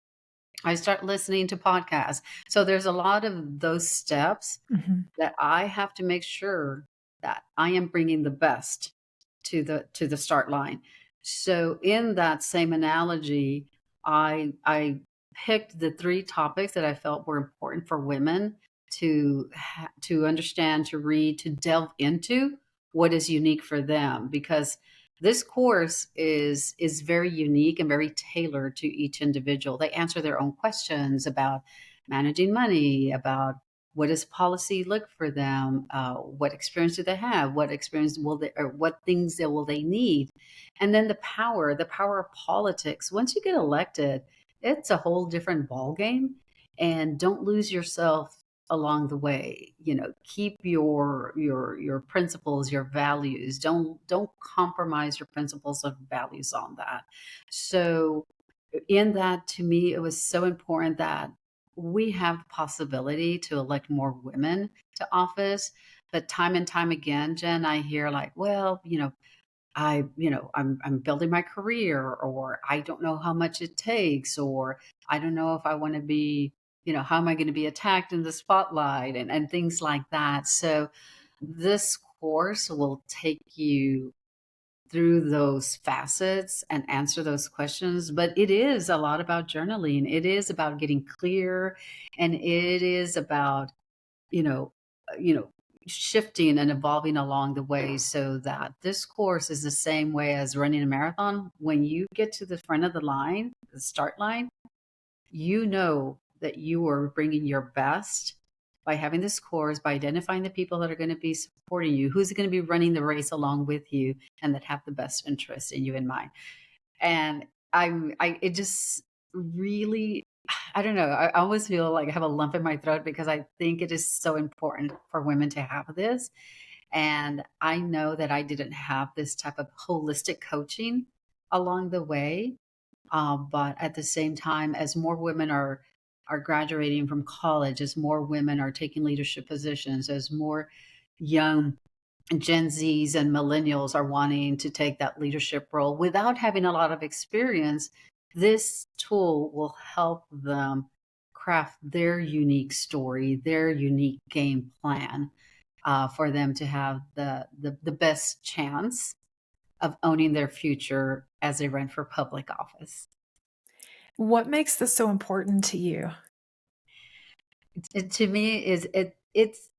I start listening to podcasts. So there's a lot of those steps Mhm. that I have to make sure that I am bringing the best to the start line. So in that same analogy, I picked the three topics that I felt were important for women to understand, to read, to delve into what is unique for them, because this course is very unique and very tailored to each individual. They answer their own questions about managing money, about what does policy look for them, what experience do they have, what experience will they, or what things will they need, and then the power of politics. Once you get elected, it's a whole different ball game. And don't lose yourself along the way. Keep your principles, your values. Don't compromise your principles or values on that. So in that, to me, it was so important that we have the possibility to elect more women to office. But time and time again, Jen, I hear like, well, I'm building my career, or I don't know how much it takes, or I don't know if I want to be, how am I going to be attacked in the spotlight, and things like that. So this course will take you through those facets and answer those questions. But it is a lot about journaling. It is about getting clear, and it is about, you know, you know, shifting and evolving along the way, so that this course is the same way as running a marathon. When you get to the front of the line, the start line, you know that you are bringing your best by having this course, by identifying the people that are going to be supporting you, who's going to be running the race along with you, and that have the best interest in you in mind. And it just really, I don't know. I always feel like I have a lump in my throat, because I think it is so important for women to have this. And I know that I didn't have this type of holistic coaching along the way. But at the same time, as more women are graduating from college, as more women are taking leadership positions, as more young Gen Zs and millennials are wanting to take that leadership role without having a lot of experience, this tool will help them craft their unique story, their unique game plan, for them to have the best chance of owning their future as they run for public office. What makes this so important to you? To me, it's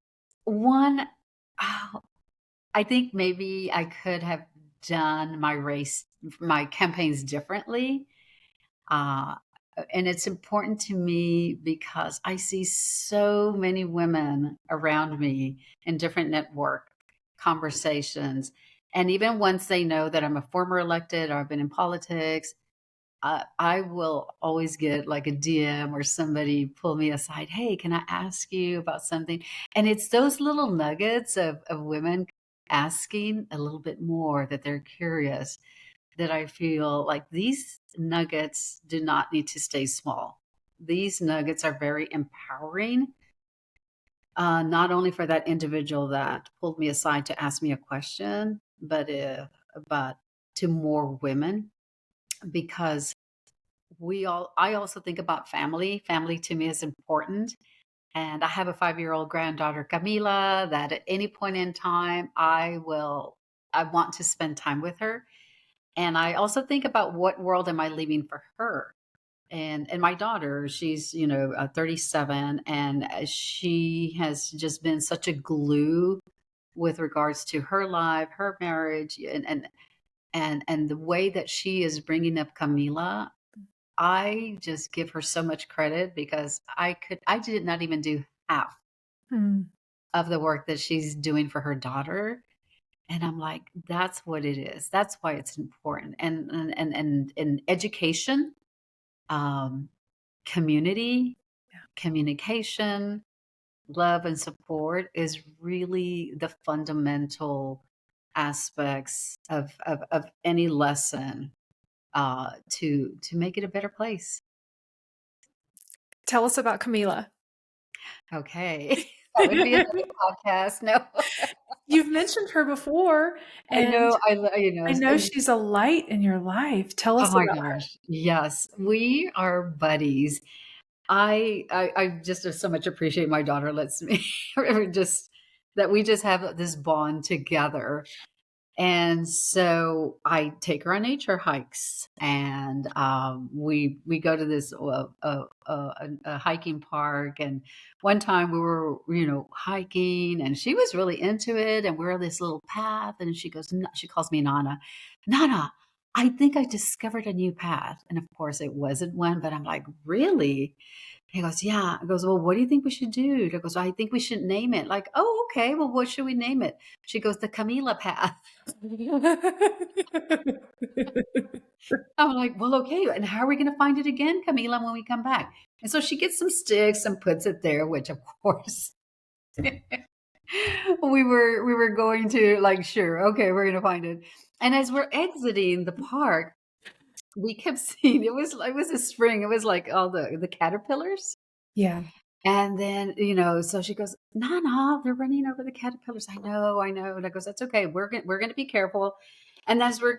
one. Oh, I think maybe I could have done my campaigns differently. Uh, and it's important to me because I see so many women around me in different network conversations. And even once they know that I'm a former elected or I've been in politics, I will always get like a DM or somebody pull me aside. Hey, can I ask you about something? And it's those little nuggets of women asking a little bit more that they're curious that I feel like these nuggets do not need to stay small. These nuggets are very empowering, not only for that individual that pulled me aside to ask me a question, but to more women because I also think about family. Family to me is important. And I have a 5-year-old granddaughter, Camila, that at any point in time, I want to spend time with her. And I also think about what world am I leaving for her? And my daughter, she's, 37, and she has just been such a glue with regards to her life, her marriage, and the way that she is bringing up Camila. I just give her so much credit because I did not even do half Hmm. of the work that she's doing for her daughter. And I'm like, that's what it is. That's why it's important. And education, um, community, communication, love and support is really the fundamental aspects of any lesson to make it a better place. Tell us about Camila. Okay. That would be another podcast. No, You've mentioned her before, I and know. I know she's a light in your life. Tell Oh us my about her. gosh. Yes, we are buddies. I just so much appreciate my daughter lets me just that we just have this bond together. And so I take her on nature hikes, and we go to this a hiking park. And one time we were hiking, and she was really into it. And we're on this little path, and she calls me Nana, Nana. I think I discovered a new path, and of course it wasn't one. But I'm like, really? He goes, yeah. I goes, well, what do you think we should do? He goes, I think we should name it. Like, oh, okay. Well, what should we name it? She goes, the Camila Path. I'm like, well, okay. And how are we going to find it again, Camila, when we come back? And so she gets some sticks and puts it there, which of course we were going to like, sure, okay, we're going to find it. And as we're exiting the park, we kept seeing it was a spring. It was like all the caterpillars. Yeah. And then, so she goes, Nana, they're running over the caterpillars. I know. And I goes, that's okay. We're going to be careful. And as we're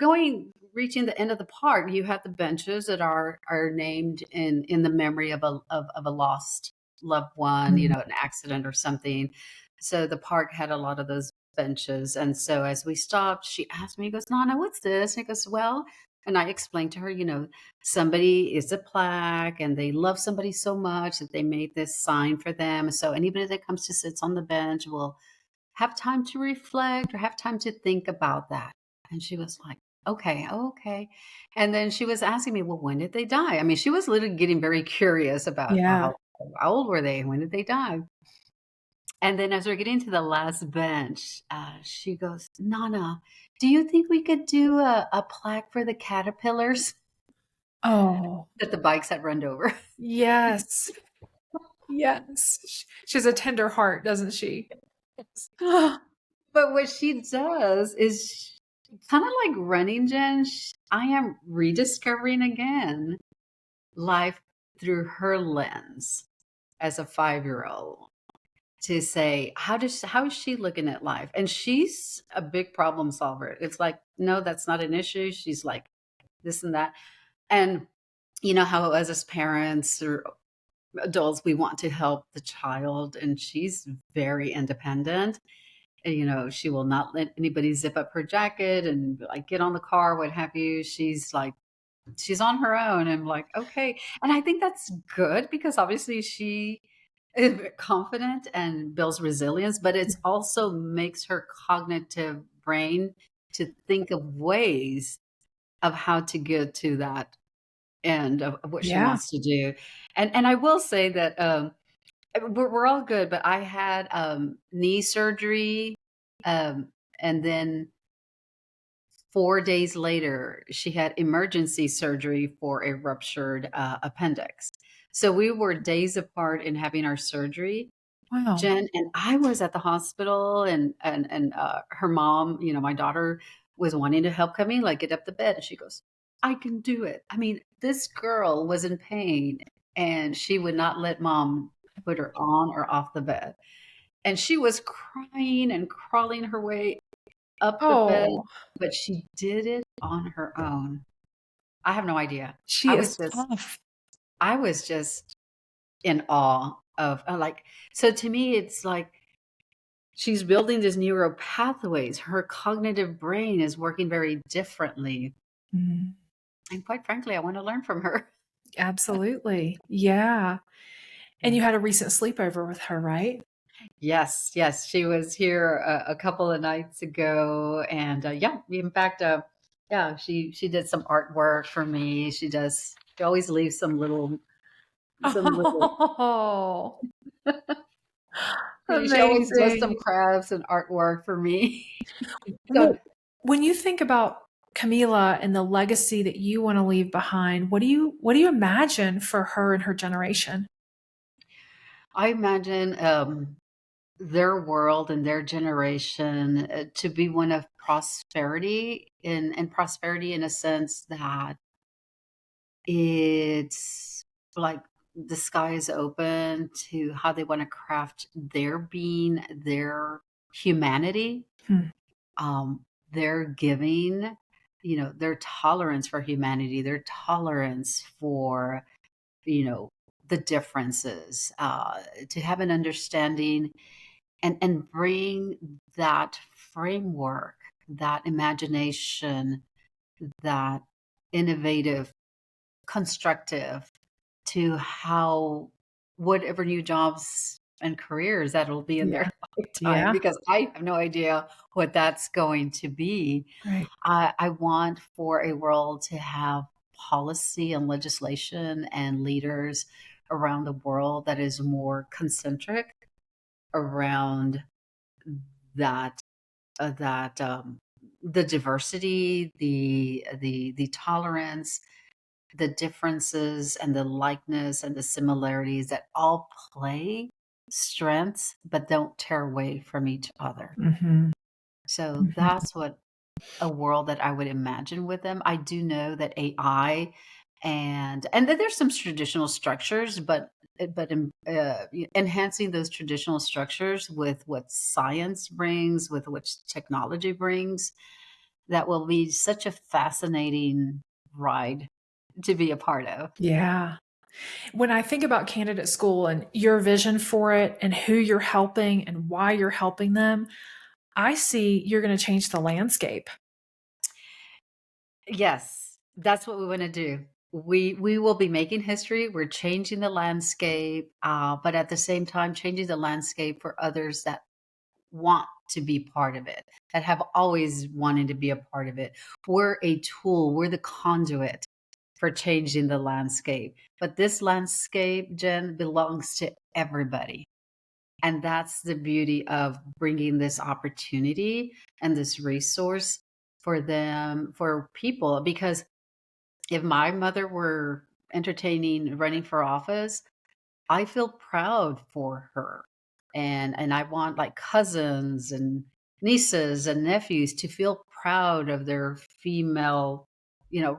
reaching the end of the park, you have the benches that are named in the memory of a lost loved one, Mm. an accident or something. So the park had a lot of those benches. And so as we stopped, she asked me, he goes, Nana, what's this? And he goes, well, and I explained to her, somebody is a plaque and they love somebody so much that they made this sign for them. So anybody that comes to sit on the bench will have time to reflect or have time to think about that. And she was like, okay, okay. And then she was asking me, well, when did they die? I mean, she was literally getting very curious about Yeah. how old were they? When did they die? And then as we're getting to the last bench, she goes, Nana, do you think we could do a plaque for the caterpillars Oh, that the bikes had run over? yes. Yes. She has a tender heart, doesn't she? But what she does is kind of like running, Jen. I am rediscovering again life through her lens as a 5-year-old to say, how is she looking at life? And she's a big problem solver. It's like, no, that's not an issue. She's like this and that. And you know how as parents or adults, we want to help the child, and she's very independent. And, she will not let anybody zip up her jacket and like get on the car, what have you. She's like, she's on her own. I'm like, okay. And I think that's good because obviously she is confident and builds resilience, but it's also makes her cognitive brain to think of ways of how to get to that and of what she Yeah. wants to do. And I will say that, we're all good, but I had, knee surgery, um, and then 4 days later, she had emergency surgery for a ruptured, appendix. So we were days apart in having our surgery, Wow. Jen, and I was at the hospital and her mom, my daughter was wanting to help Camila like, get up the bed, and she goes, "I can do it." I mean, this girl was in pain, and she would not let mom put her on or off the bed. And she was crying and crawling her way up the bed, Oh, but she did it on her own. I have no idea. she I is was just tough. I was just in awe of, like, so to me, it's like she's building these neural pathways. Her cognitive brain is working very differently. Mhm. And quite frankly, I want to learn from her. Absolutely. Yeah. And you had a recent sleepover with her, right? Yes, yes. She was here a couple of nights ago. And yeah, in fact, yeah, she did some artwork for me. She always leaves some little, Oh, she always does some amazing. crafts and artwork for me. So Well, when you think about Camila and the legacy that you want to leave behind, what do you imagine for her and her generation? I imagine, their world and their generation, to be one of prosperity, and prosperity in a sense that it's like the sky is open to how they want to craft their being, their humanity, Hmm. their giving, their tolerance for humanity, their tolerance for, you know, the differences, to have an understanding and bring that framework, that imagination, that innovative, constructive, to how whatever new jobs and careers that'll be in Yeah. their lifetime, Yeah. because I have no idea what that's going to be. Right. I want for a world to have policy and legislation and leaders around the world that is more concentric around that the diversity, the tolerance, the differences and the likeness and the similarities that all play strengths but don't tear away from each other. Mhm. So Mhm. that's what a world that I would imagine with them. I do know that AI and then there's some traditional structures, but enhancing those traditional structures with what science brings, with what technology brings, that will be such a fascinating ride to be a part of. Yeah. When I think about candidate school and your vision for it and who you're helping and why you're helping them, I see you're going to change the landscape. Yes, that's what we wanna do. We will be making history, we're changing the landscape, but at the same time, changing the landscape for others that want to be part of it, that have always wanted to be a part of it. We're a tool, we're the conduit for changing the landscape, but this landscape, Jen, belongs to everybody, and that's the beauty of bringing this opportunity and this resource for people, because if my mother were entertaining running for office, I feel proud for her. And I want like cousins and nieces and nephews to feel proud of their female,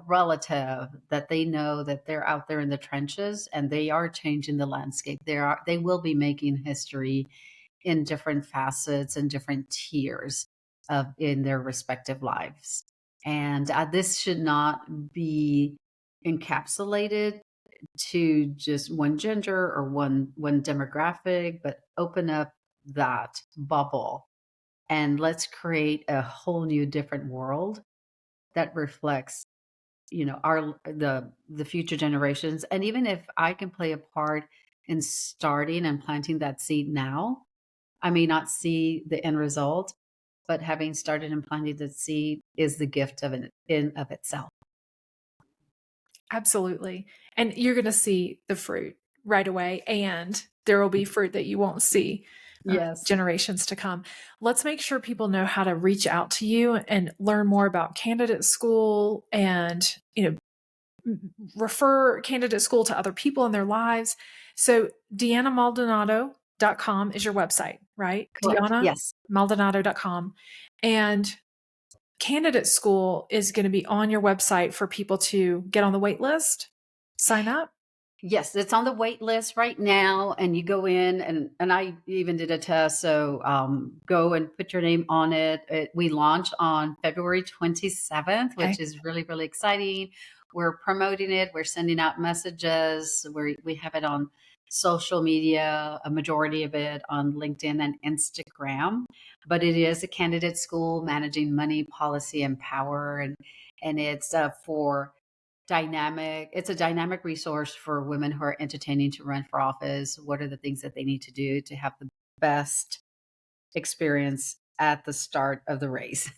relative, that they know that they're out there in the trenches and they are changing the landscape. They will be making history in different facets and different tiers of in their respective lives. And this should not be encapsulated to just one gender or one demographic, but open up that bubble and let's create a whole new different world that reflects, our the future generations. And even if I can play a part in starting and planting that seed now, I may not see the end result, but having started and planted the seed is the gift of it in of itself. Absolutely. And you're going to see the fruit right away, and there will be fruit that you won't see Yes. generations to come. Let's make sure people know how to reach out to you and learn more about candidate school and, refer candidate school to other people in their lives. So DeannaMaldonado.com is your website, right? Correct. Yes. DeannaMaldonado.com. And candidate school is going to be on your website for people to get on the wait list, sign up. Yes, it's on the wait list right now, and you go in, and I even did a test. So go and put your name on it. We launch on February 27th, Okay. which is really, really exciting. We're promoting it. We're sending out messages. We have it on social media, a majority of it on LinkedIn and Instagram. But it is a candidate school managing money, policy, and power, and it's for it's a dynamic resource for women who are entertaining to run for office. What are the things that they need to do to have the best experience at the start of the race?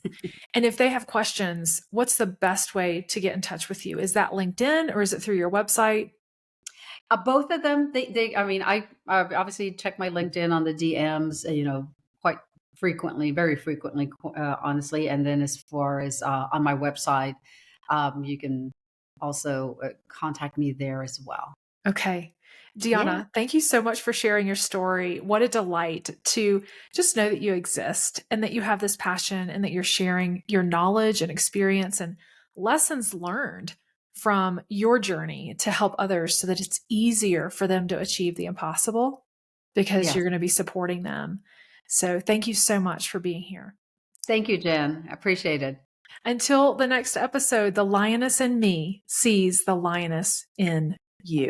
And if they have questions, what's the best way to get in touch with you? Is that LinkedIn or is it through your website? Both of them, I mean, I obviously check my LinkedIn on the DMs, quite frequently, very frequently, honestly. And then as far as on my website, you can also contact me there as well. Okay. Yeah. Deanna, thank you so much for sharing your story. What a delight to just know that you exist and that you have this passion and that you're sharing your knowledge and experience and lessons learned from your journey to help others so that it's easier for them to achieve the impossible because Yes. you're going to be supporting them. So thank you so much for being here. Thank you, Jen. I appreciate it. Until the next episode, the lioness in me sees the lioness in you.